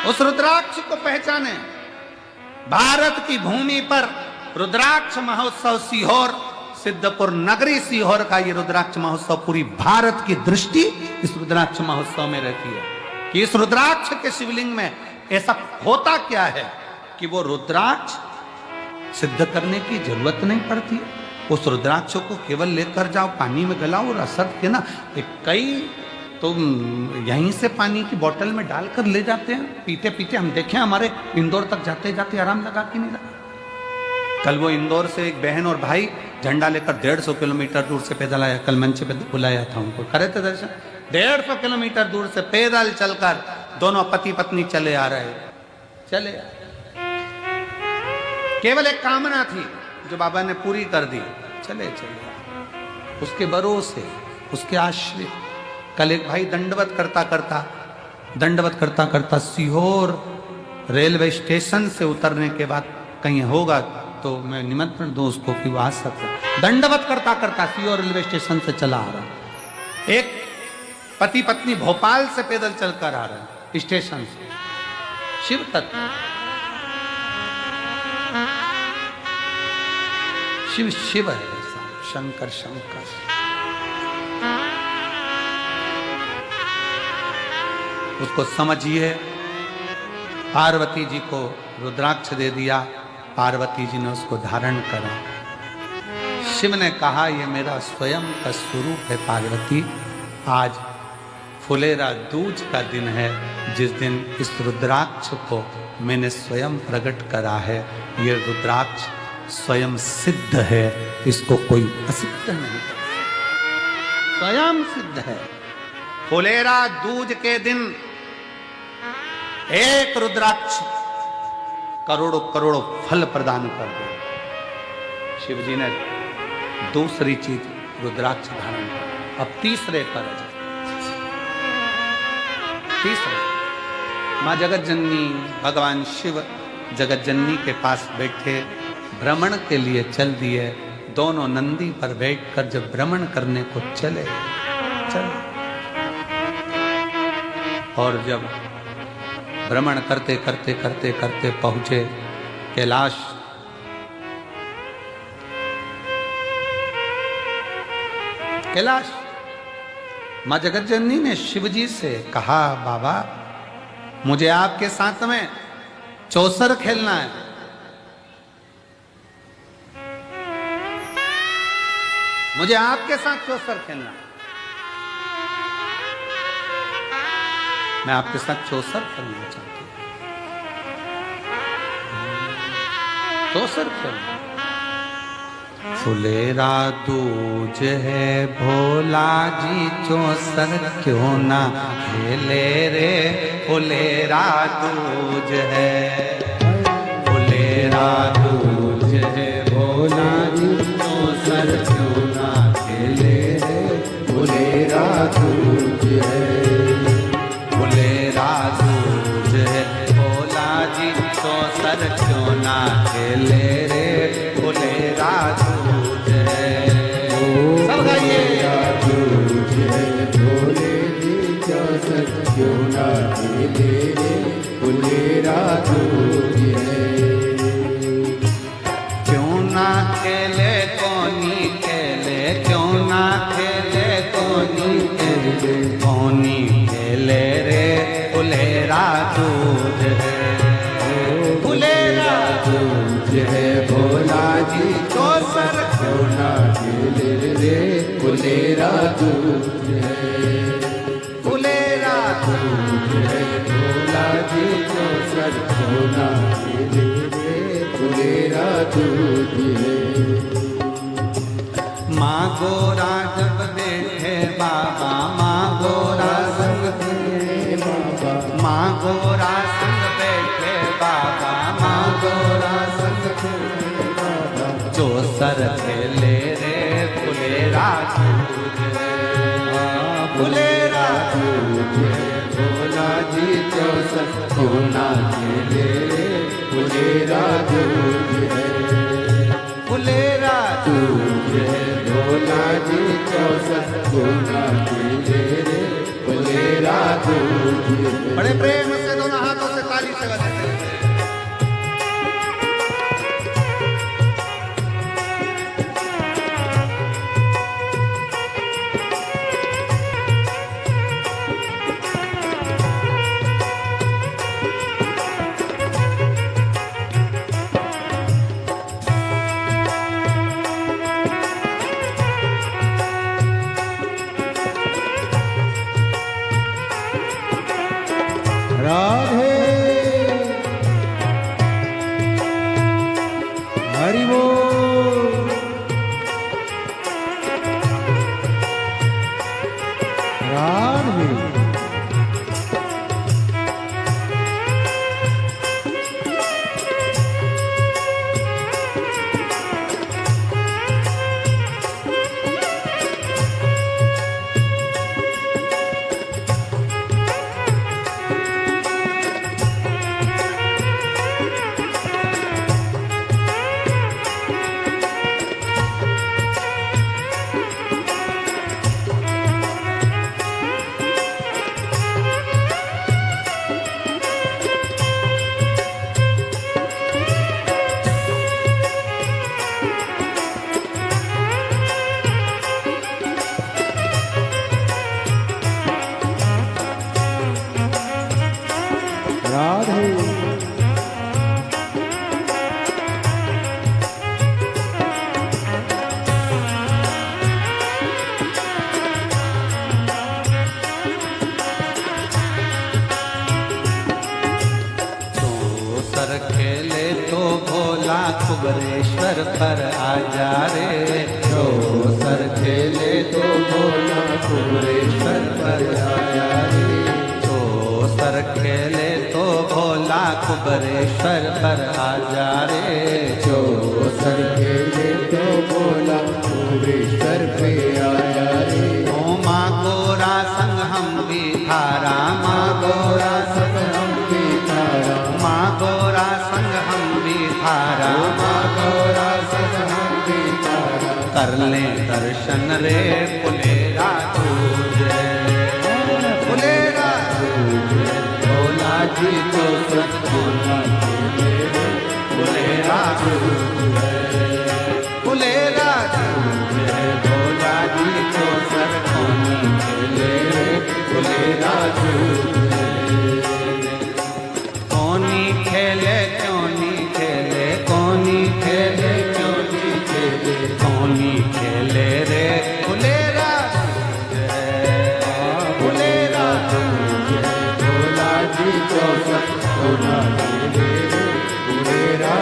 उस रुद्राक्ष को पहचाने। भारत की भूमि पर रुद्राक्ष महोत्सव सीहोर, सिद्धपुर नगरी सीहोर का ये रुद्राक्ष महोत्सव, पूरी भारत की दृष्टि इस रुद्राक्ष महोत्सव में रहती है कि इस रुद्राक्ष के शिवलिंग में ऐसा होता क्या है कि वो रुद्राक्ष सिद्ध करने की जरूरत नहीं पड़ती। उस रुद्राक्ष को केवल लेकर जाओ, पानी में गलाओ और असर के ना, कई तो यहीं से पानी की बोतल में डालकर ले जाते हैं, पीते पीते हम देखें हमारे इंदौर तक जाते जाते आराम लगा कि नहीं लगा। कल वो इंदौर से एक बहन और भाई झंडा लेकर 150 किलोमीटर दूर से पैदल आया, कल मंच पे बुलाया था उनको, करे थे दर्शन। 150 किलोमीटर दूर से पैदल चलकर दोनों पति पत्नी चले आ रहे, चले आ। केवल एक कामना थी जो बाबा ने पूरी कर दी, चले चले। उसके भरोसे, उसके आश्रय। कल एक भाई दंडवत करता करता सीहोर रेलवे स्टेशन से उतरने के बाद कहीं होगा तो मैं निमंत्रण दूं उसको कि वो आ सकता। दंडवत करता करता सीहोर रेलवे स्टेशन से चला आ रहा। एक पति पत्नी भोपाल से पैदल चलकर आ रहे स्टेशन से। शिव तत्व, शिव शिव है, शंकर शंकर। उसको समझिए। पार्वती जी को रुद्राक्ष दे दिया, पार्वती जी ने उसको धारण करा। शिव ने कहा ये मेरा स्वयं का स्वरूप है पार्वती। आज फुलेरा दूज का दिन है, जिस दिन इस रुद्राक्ष को मैंने स्वयं प्रकट करा है। ये रुद्राक्ष स्वयं सिद्ध है, इसको कोई असिद्ध नहीं कर सकता, स्वयं सिद्ध है। फुलेरा दूज के दिन एक रुद्राक्ष करोड़ों करोड़ों फल प्रदान कर दे। शिव जी ने दूसरी चीज रुद्राक्ष धारण कर। अब तीसरे पर, तीसरे मां जगत जननी, भगवान शिव जगत जननी के पास बैठे भ्रमण के लिए चल दिए। दोनों नंदी पर बैठकर जब भ्रमण करने को चले, और जब भ्रमण करते करते करते करते पहुंचे कैलाश। कैलाश मां जगतजननी ने शिवजी से कहा, बाबा मुझे आपके साथ में चौसर खेलना है। मुझे आपके साथ चौसर खेलना है। मैं आपके साथ चौसर खेलना चाहती हूं। चौसर खेलना। फुलेरा दूज है भोला जी चौसर क्यों ना खेले रे। फुलेरा दूज है, फुलेरा दूज है भोला जी चौसर क्यों ना खेले रे। फुलेरा दूज है, फुलेरा दूज है भोला जी चौसर क्यों ना खेले रे। फुलेरा दूज है। सब गाइए। दूज है भोले जी चौसर क्यों ना खेले रे। फुलेरा दूज है। क्यों ना खेले कोनी खेले, क्यों ना खेले कोनी खेले, कोनी खेले रे। फुलेरा दूज है, फुलेरा दूज है भोला जी चौसर क्यों ना खेले रे। फुलेरा दूज है, फुलेरा दूज है भोला जी चौसर क्यों ना खेले रे। फुलेरा दूज है। माँ गोरा जब बैठे बाबा, माँ गोरा संग बाबा माँ गोरा संग बैठे बाबा, माँ गोरा संग बाबा चौसर खेले रे। फुलेरा दूज है, फुलेरा दूज है भोला जी चौसर क्यों ना खेले रे। फुलेरा दूज है, फुलेरा दूज है भोला जी चौसर क्यों ना खेले रे। फुलेरा दूज है। बड़े प्रेम से दोनों हाथों से ताली से बजाते हैं। राधे हरि बोल। राधे कुबरेश्वर पर आजा रे। चौसर खेले तो भोला कुबरेश्वर पर आया रे। चौसर खेले तो भोला कुबरेश्वर पर आजा रे। चौसर खेले तो भोला कुबरेश्वर पे आया रे। ओ माँ गोरा संग हम भी थारा, माँ गोरा संग हम भी तारा, माँ गोरा संग हम भी थारा, माँ गौरा संग हम भी तारा। कर ले दर्शन रे फुलेरा दूज है, फुलेरा दूज है भोला जी तो सर सोना खेले रे फुलेरा फुलेरा भोला जी तो सर कोनी खेले रे फुलेरा कोनी खेले क्यों नहीं खेले कोनी खेले क्यों नहीं खेले कोनी खेले रे फुलेरा फुलेरा भोला जी तो सर सोना खेले रे फुलेरा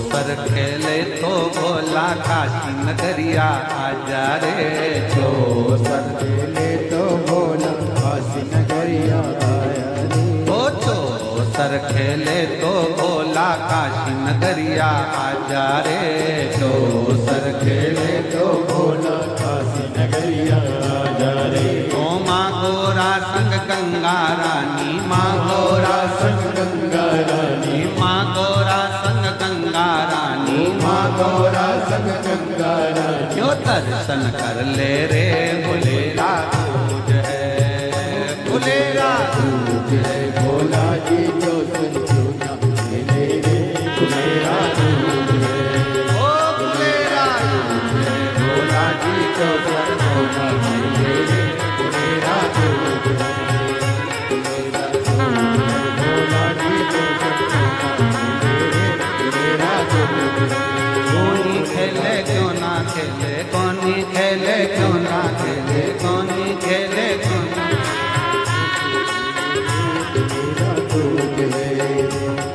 राधे खेले तो भोला काशी नगरिया आजा रे तो सर खेले तो भोला काशी नगरिया आया रे ओ तो सर खेले तो भोला काशी नगरिया आजा रे तो सर खेले तो भोला काशी नगरिया आजा रे ओ माँ गोरा संग गंगा रानी माँ गोरा संग गंगा रानी माँ गोरा संग गंगा रानी माँ गौरा संग गंगा रानी क्यों दर्शन कर ले रे फुलेरा दूज है फुलेरा दूज है भोला जी जो सर सोना खेले रे फुलेरा दूज है ओ फुलेरा भोला जी जो सर सोना खेले रे फुलेरा दूज है भोला जी जो सर सोना खेले रे फुलेरा दूज है कोनी खेले क्यों ना खेले कोनी खेले क्यों ना खेले कोनी खेले क्यों ना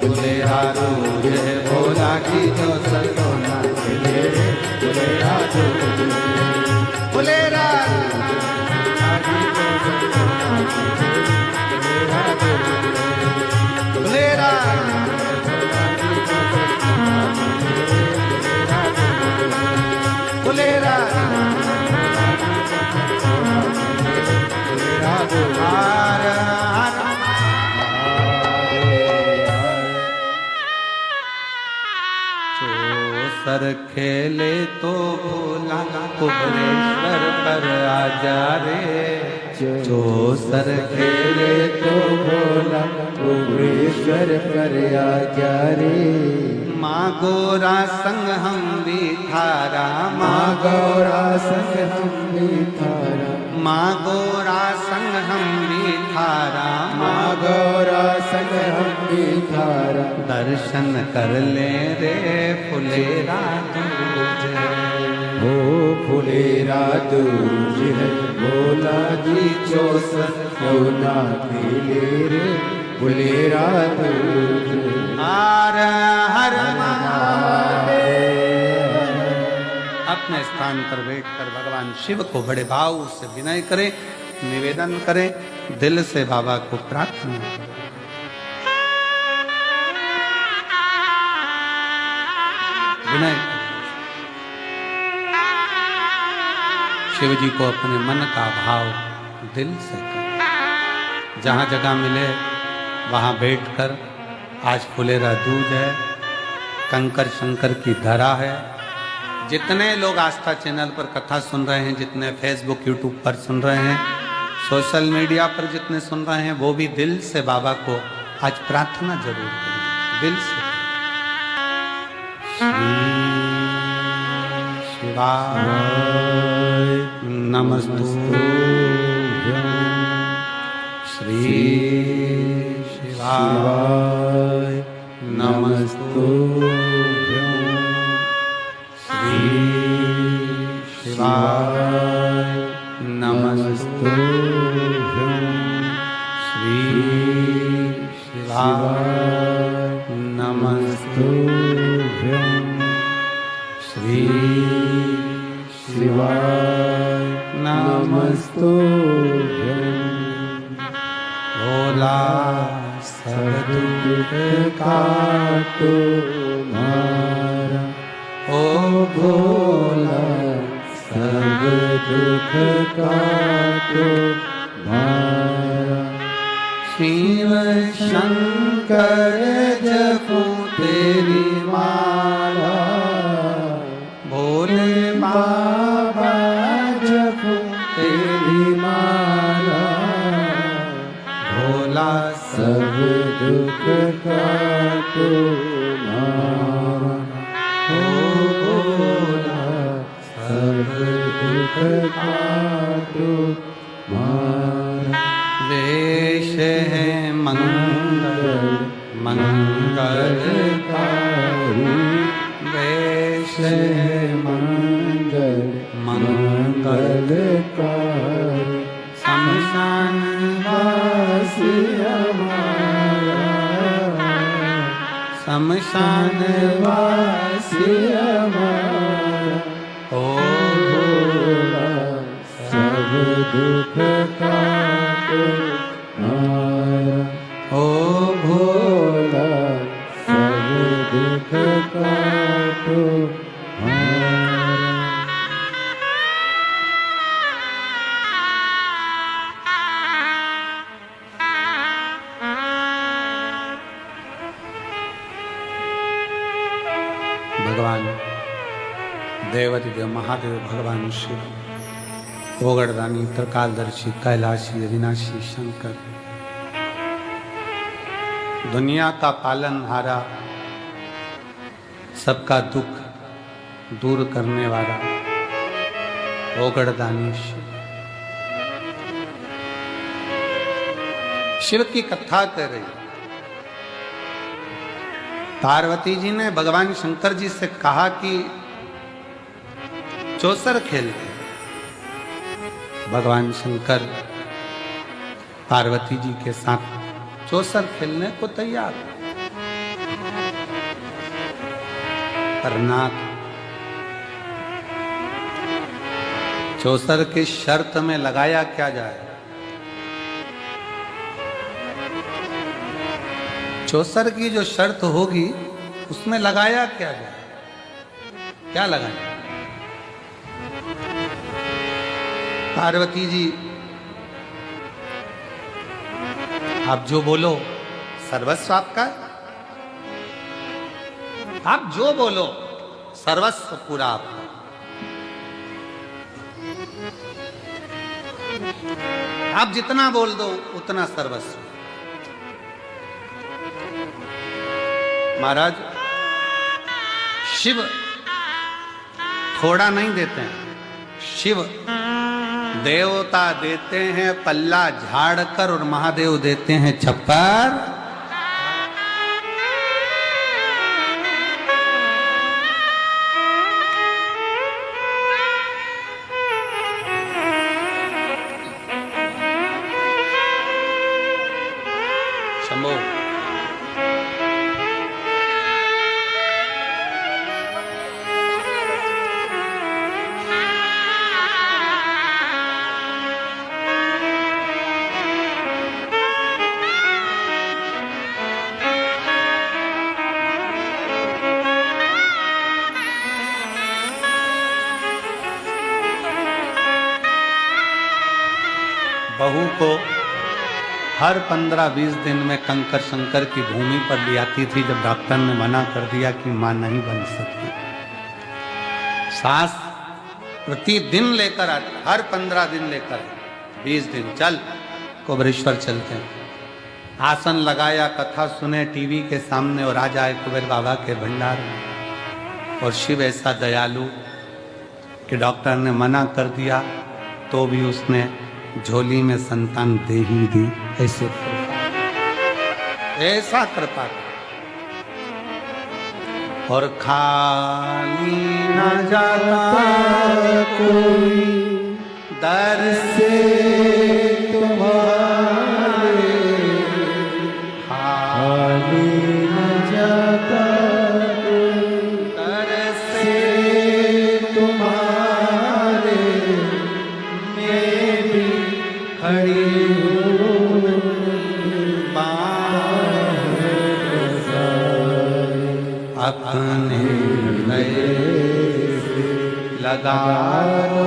फुलेरा दूज है भोला की जो सर सोना खेले रे फुलेरा फुलेरा फुलेरा फुलेरा हार हार सर खेले तो भोला कुबरेश्वर पर आजा रे जो सर खेले तो भोला कुबरेश्वर पर आजा रे माँ गोरा संग हम भी थारा माँ गौरा संग हम भी थारा माँ गोरा संग हम भी थारा माँ गौरा संग हम भी थारा दर्शन कर ले रे फुलेरा दूज हो फुलेरा दूज है भोला जी चौसर सोना खेले रे फुलेरा दूज हर हर अपने स्थान पर बैठकर भगवान शिव को बड़े भाव से विनय करें, निवेदन करें, दिल से बाबा को प्रार्थना करें। विनय शिव जी को अपने मन का भाव दिल से करें। जहाँ जगह मिले वहाँ बैठकर, आज फुलेरा दूज है, कंकर शंकर की धरा है। जितने लोग आस्था चैनल पर कथा सुन रहे हैं, जितने फेसबुक यूट्यूब पर सुन रहे हैं, सोशल मीडिया पर जितने सुन रहे हैं, वो भी दिल से बाबा को आज प्रार्थना जरूर करें, दिल से। श्री शिवाय नमस्तुभ्यं श्री शिवाय नमस्तुभ्यं श्री शिवाय नमस्तुभ्यं श्री शिवाय नमस्तुभ्यं श्री शिवाय नमस्तुभ्यं भोला सब दुख काटो मारा ओ भोला सब दुख काटो मारा शिव शंकर जपो तेरी माला भोले बाबा जपो तेरी माला भोला सब दुख काटो मारा ओ भोला सब दुख काटो मारा वेश है मंगल मंगलकारी वेश है मंगल मंगलकारी शमशान वासी हमारा शमशान वासी हमारा ओ भोला सब दुख काटो मारा ओ भोला सब दुख काटो मारा भगवान देवाधिदेव महादेव भगवान शिव ओगड़दानी त्रिकालदर्शी कैलाशी अविनाशी शंकर दुनिया का पालनहारा सबका दुख दूर करने वाला ओगड़दानी शिव शिव की कथा कर रही। पार्वती जी ने भगवान शंकर जी से कहा कि चौसर खेलते। भगवान शंकर पार्वती जी के साथ चौसर खेलने को तैयार। पर नाथ चौसर की शर्त में लगाया क्या जाए। चौसर की जो शर्त होगी उसमें लगाया क्या जाए, क्या लगाया। पार्वती जी आप जो बोलो सर्वस्व आपका, आप जो बोलो सर्वस्व पूरा आपका। आप जितना बोल दो उतना सर्वस्व। महाराज शिव थोड़ा नहीं देते हैं, शिव देवता देते हैं पल्ला झाड़कर और महादेव देते हैं छप्पर। शंभो बहू को हर 15-20 दिन में कंकर शंकर की भूमि पर ले आती थी। जब डॉक्टर ने मना कर दिया कि मां नहीं बन सकती, सास प्रतिदिन लेकर आती, हर 15 दिन लेकर 20 दिन चल कुबेरेश्वर चलते हैं। आसन लगाया, कथा सुने टीवी के सामने और आ जाए कुबेर बाबा के भंडार में। और शिव ऐसा दयालु कि डॉक्टर ने मना कर दिया तो भी उसने झोली में संतान दे ही दी। ऐसे ऐसा कृपा और खाली न जाता कोई दर से तुम्हारे खाली न जाता कोई दर से तुम्हारे मैं भी खड़ी हूँ अपने हृदय लगा लो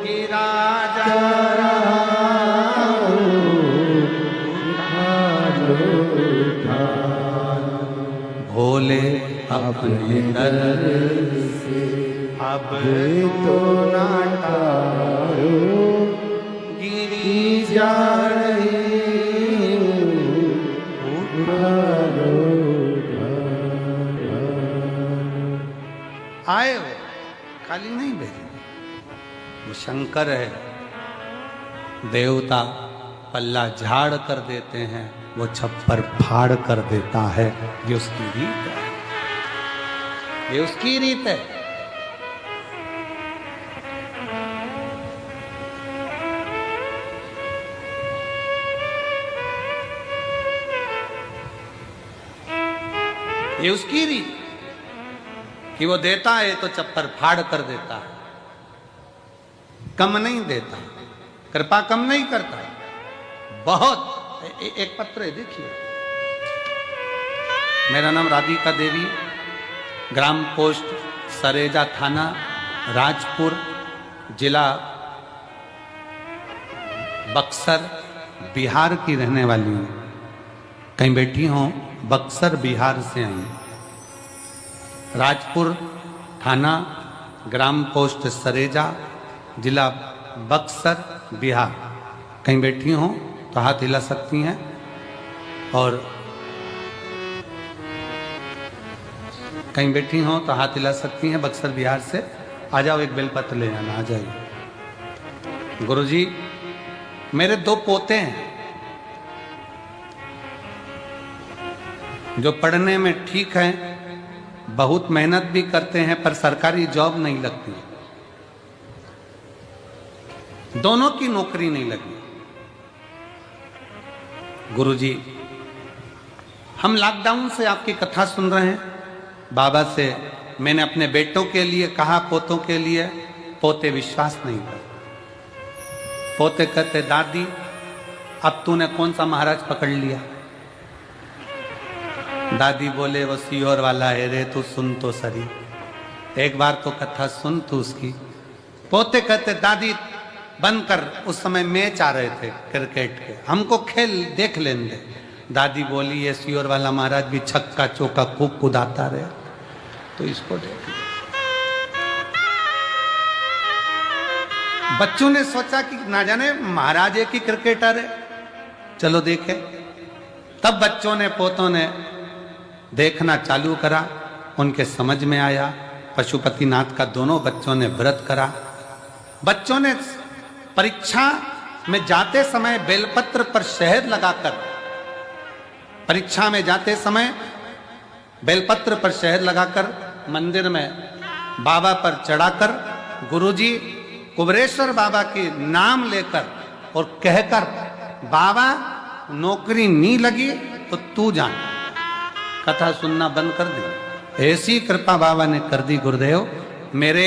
गिरा जा भोले अपने दर से अब तो नाटा गिरी जा रही आए हो, खाली नहीं भेजे। वो शंकर है, देवता पल्ला झाड़ कर देते हैं, वो छप्पर फाड़ कर देता है। ये उसकी रीत है, ये उसकी रीत है। ये उसकी रीत कि वो देता है तो चप्पर फाड़ कर देता है, कम नहीं देता, कृपा कम नहीं करता। बहुत एक पत्र है, देखिए। मेरा नाम राधिका देवी, ग्राम पोस्ट सरेजा, थाना राजपुर, जिला बक्सर, बिहार की रहने वाली हूँ। कहीं बैठी हूँ, बक्सर बिहार से आई। राजपुर थाना ग्राम पोस्ट सरेजा, जिला बक्सर, बिहार। कहीं बैठी हो तो हाथ हिला सकती हैं। और कहीं बैठी हो तो हाथ हिला सकती हैं। बक्सर बिहार से आ जाओ, एक बेलपत्र ले जाना, आ जाइए। गुरुजी, मेरे 2 पोते हैं जो पढ़ने में ठीक हैं, बहुत मेहनत भी करते हैं, पर सरकारी जॉब नहीं लगती। दोनों की नौकरी नहीं लगी। गुरुजी, हम लॉकडाउन से आपकी कथा सुन रहे हैं। बाबा से मैंने अपने बेटों के लिए कहा, पोतों के लिए, पोते विश्वास नहीं करते। पोते कहते, दादी अब तूने कौन सा महाराज पकड़ लिया। दादी बोले, वो सीहोर वाला है रे, तू सुन तो सही, एक बार तो कथा सुन तू उसकी। पोते कहते, दादी बंद कर, उस समय मैच आ रहे थे क्रिकेट के, हमको खेल देख लेने दे। दादी बोली, ये सीहोर वाला महाराज भी छक्का चौका खूब कुदाता रहे, तो इसको देख। बच्चों ने सोचा कि ना जाने महाराज एक ही क्रिकेटर है, चलो देखे। तब बच्चों ने, पोतों ने देखना चालू करा, उनके समझ में आया। पशुपतिनाथ का दोनों बच्चों ने व्रत करा। बच्चों ने परीक्षा में जाते समय बेलपत्र पर शहद लगाकर, परीक्षा में जाते समय बेलपत्र पर शहद लगाकर मंदिर में बाबा पर चढ़ाकर, गुरुजी कुबरेश्वर बाबा के नाम लेकर और कहकर, बाबा नौकरी नहीं लगी तो तू जान। कथा सुनना बंद कर दी। ऐसी कृपा बाबा ने कर दी गुरुदेव। मेरे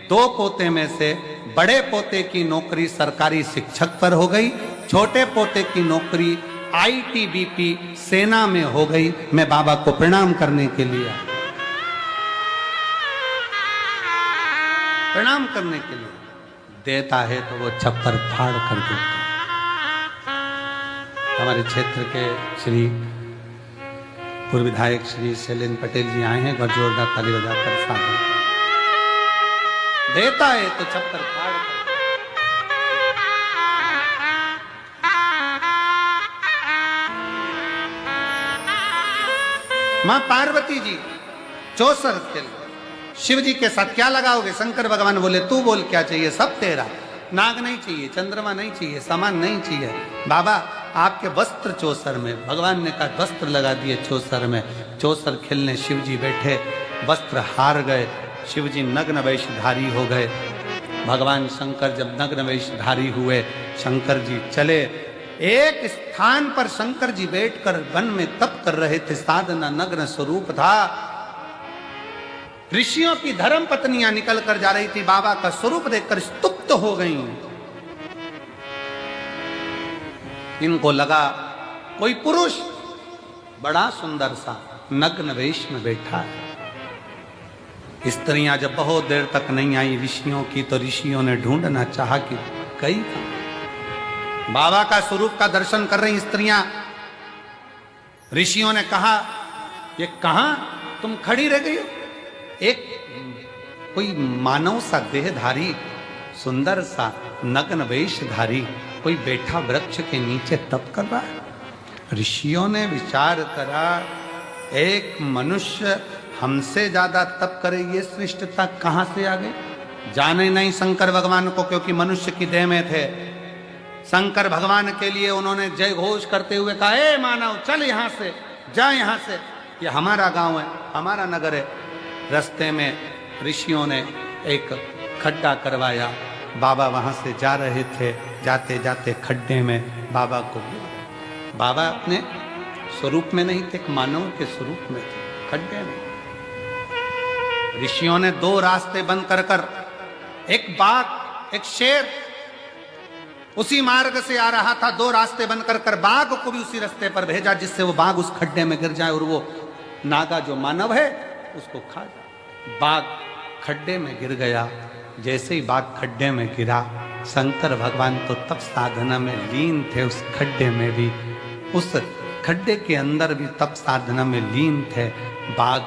2 पोते में से बड़े पोते की नौकरी सरकारी शिक्षक पर हो गई, छोटे पोते की नौकरी आईटीबीपी सेना में हो गई। मैं बाबा को प्रणाम करने के लिए, प्रणाम करने के लिए। देता है तो वो छप्पर फाड़ कर देता है। हमारे क्षेत्र के श्री पूर्व विधायक श्री शैलेंद्र पटेल जी आए हैं, और जोरदार ताली बजाकर साधु। देता है तो छप्पर फाड़ कर। मां पार्वती जी 64 के शिव जी के साथ क्या लगाओगे? शंकर भगवान बोले तू बोल क्या चाहिए, सब तेरा। नाग नहीं चाहिए, चंद्रमा नहीं चाहिए, सामान नहीं चाहिए, बाबा आपके वस्त्र चौसर में। भगवान ने कहा वस्त्र लगा दिए चौसर में। चौसर खेलने शिव जी बैठे, वस्त्र हार गए, शिव जी नग्न वेशधारी हो गए। भगवान शंकर जब नग्न वेशधारी हुए, शंकर जी चले एक स्थान पर। शंकर जी बैठकर वन में तप कर रहे थे, साधना नग्न स्वरूप था। ऋषियों की धर्म पत्नियां निकल कर जा रही थी, बाबा का स्वरूप देखकर स्तुप्त हो गई। इनको लगा कोई पुरुष बड़ा सुंदर सा नग्न वेश में बैठा है। स्त्रियां जब बहुत देर तक नहीं आई ऋषियों की, तो ऋषियों ने ढूंढना चाहा कि कई बाबा का स्वरूप का दर्शन कर रही स्त्रियां। ऋषियों ने कहा ये कहां तुम खड़ी रह गई हो? एक कोई मानव सा देहधारी, सुंदर सा नग्न वेशधारी कोई बैठा वृक्ष के नीचे तप कर रहा है। ऋषियों ने विचार करा एक मनुष्य हमसे ज्यादा तप करे, ये श्रेष्ठता कहां से आ गई? जाने नहीं शंकर भगवान को, क्योंकि मनुष्य की देह में थे। शंकर भगवान के लिए उन्होंने जय घोष करते हुए कहा ए मानव चल यहां से, जा यहां से, ये हमारा गांव है, हमारा नगर है। रास्ते में ऋषियों ने एक खड्डा करवाया, बाबा वहां से जा रहे थे, जाते जाते खड्डे में बाबा को गिरा। बाबा अपने स्वरूप में नहीं थे, एक मानव के स्वरूप में थे, खड्डे में। ऋषियों ने दो रास्ते बंद कर एक बाघ एक शेर उसी मार्ग से आ रहा था, दो रास्ते बंद कर बाघ को भी उसी रास्ते पर भेजा, जिससे वो बाघ उस खड्डे में गिर जाए और वो नागा जो मानव है उसको खा जाए। बाघ खड्डे में गिर गया। जैसे ही बाघ खड्डे में गिरा, शंकर भगवान तो तप साधना में लीन थे, उस खड्डे में भी, उस खड्डे के अंदर भी तप साधना में लीन थे। बाघ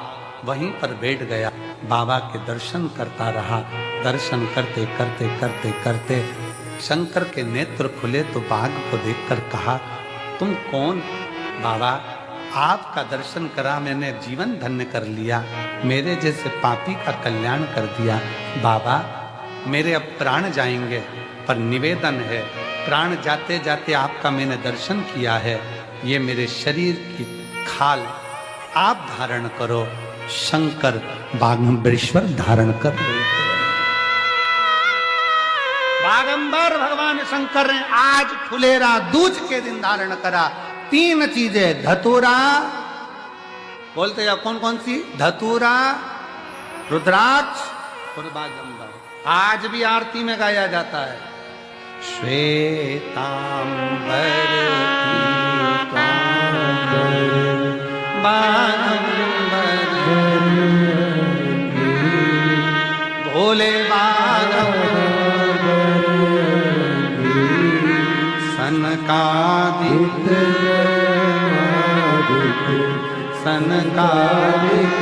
वहीं पर बैठ गया, बाबा के दर्शन करता रहा। दर्शन करते करते करते करते शंकर के नेत्र खुले तो बाघ को देखकर कहा तुम कौन? बाबा आपका दर्शन करा, मैंने जीवन धन्य कर लिया, मेरे जैसे पापी का कल्याण कर दिया। बाबा मेरे अब प्राण जाएंगे, पर निवेदन है प्राण जाते जाते आपका मैंने दर्शन किया है, ये मेरे शरीर की खाल आप धारण करो। शंकर बागंबरेश्वर धारण कर लेते। बागंबर भगवान शंकर ने आज फुलेरा दूज के दिन धारण करा। तीन चीजें, धतूरा बोलते या कौन कौन सी? धतूरा, रुद्राक्ष और बागंबर। आज भी आरती में गाया जाता है श्वेतांबर बागंबर भोले बागंबर सनकादिक सनकादिक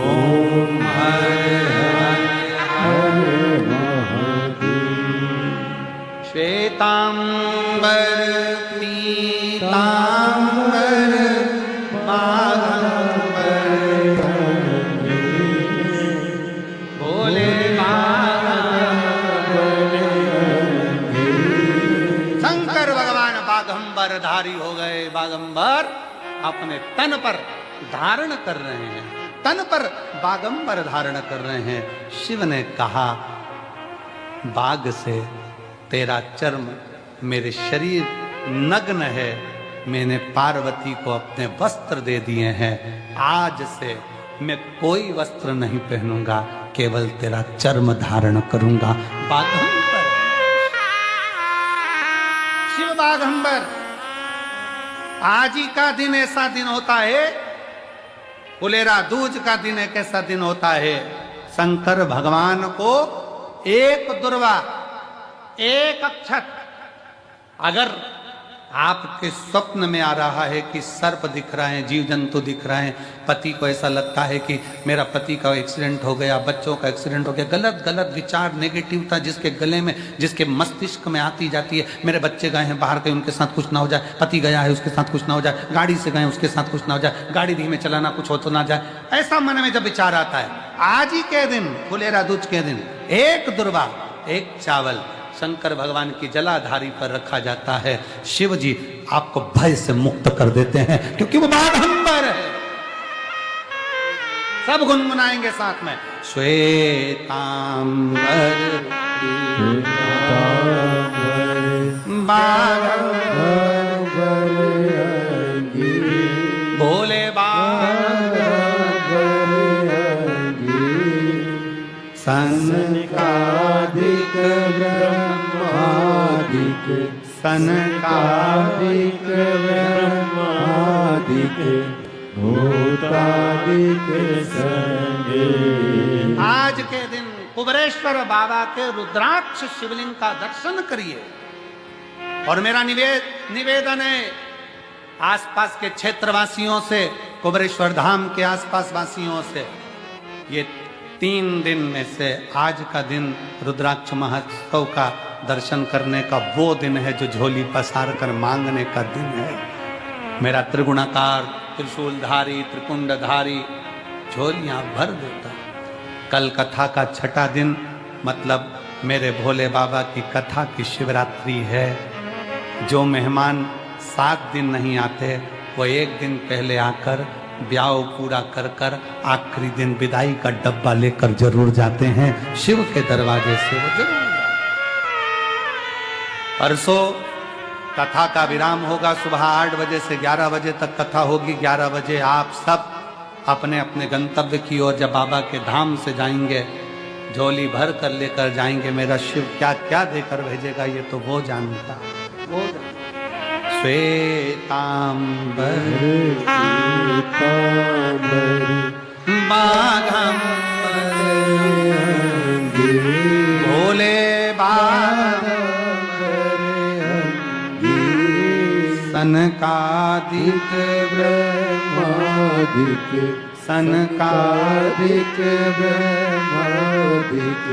ओम हर हर श्वेतांबर पीतांबर बागंबर भोले शंकर भगवान बागंबर धारी हो गए। बागंबर अपने तन पर धारण कर रहे हैं, तन पर बागंबर धारण कर रहे हैं। शिव ने कहा बाघ से तेरा चर्म मेरे शरीर नग्न है, मैंने पार्वती को अपने वस्त्र दे दिए हैं, आज से मैं कोई वस्त्र नहीं पहनूंगा, केवल तेरा चर्म धारण करूंगा। बाघंबर, शिव बाघंबर। आज ही का दिन ऐसा दिन होता है, फुलेरा दूज का दिन एक ऐसा दिन होता है, शंकर भगवान को एक दुर्वा एक अक्षत अगर आपके स्वप्न में आ रहा है कि सर्प दिख रहा है, जीव जंतु दिख रहे हैं, पति को ऐसा लगता है कि मेरा पति का एक्सीडेंट हो गया, बच्चों का एक्सीडेंट हो गया, गलत गलत विचार, नेगेटिवता जिसके गले में, जिसके मस्तिष्क में आती जाती है। मेरे बच्चे गए हैं बाहर, कहीं उनके साथ कुछ ना हो जाए, पति गया है उसके साथ कुछ ना हो जाए, गाड़ी से गए उसके साथ कुछ ना हो जाए, गाड़ी धीमे चलाना, कुछ हो तो ना जाए, ऐसा मन में जब विचार आता है, आज ही के दिन फुलेरा दूज के दिन एक दुर्वा, एक चावल शंकर भगवान की जलाधारी पर रखा जाता है। शिव जी आपको भय से मुक्त कर देते हैं, क्योंकि वो बाघंबर है। सब गुनगुनाएंगे साथ में, श्वेतांबर बाघंबर भोले सनकादिक ब्रह्मादिक सनकादिक ब्रह्मादिक भूतादिक संगे। आज के दिन कुबेरेश्वर बाबा के रुद्राक्ष शिवलिंग का दर्शन करिए। और मेरा निवेदन है आसपास के क्षेत्रवासियों से, कुबेरेश्वर धाम के आसपास वासियों से, ये 3 दिन में से आज का दिन रुद्राक्ष महोत्सव का दर्शन करने का वो दिन है जो झोली पसार कर मांगने का दिन है। मेरा त्रिगुणाकार त्रिशूलधारी त्रिकुंडधारी झोलियां भर देता। कल कथा का 6ठा दिन, मतलब मेरे भोले बाबा की कथा की शिवरात्रि है। जो मेहमान 7 दिन नहीं आते, वो 1 दिन पहले आकर ब्याह पूरा कर कर आखिरी दिन विदाई का डब्बा लेकर जरूर जाते हैं शिव के दरवाजे से, वो जरूर। परसों कथा का विराम होगा, सुबह 8 बजे से 11 बजे तक कथा होगी। 11 बजे आप सब अपने अपने गंतव्य की ओर जब बाबा के धाम से जाएंगे, झोली भर कर लेकर जाएंगे। मेरा शिव क्या क्या देकर भेजेगा ये तो वो जानता, वो जानता। श्वेतांबर बाघंबर भोले सनकादिक ब्रह्मादिक सनकादिक ब्रह्मादिक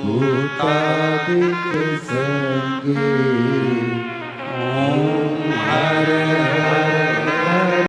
भूतादिक संगे। ओम हर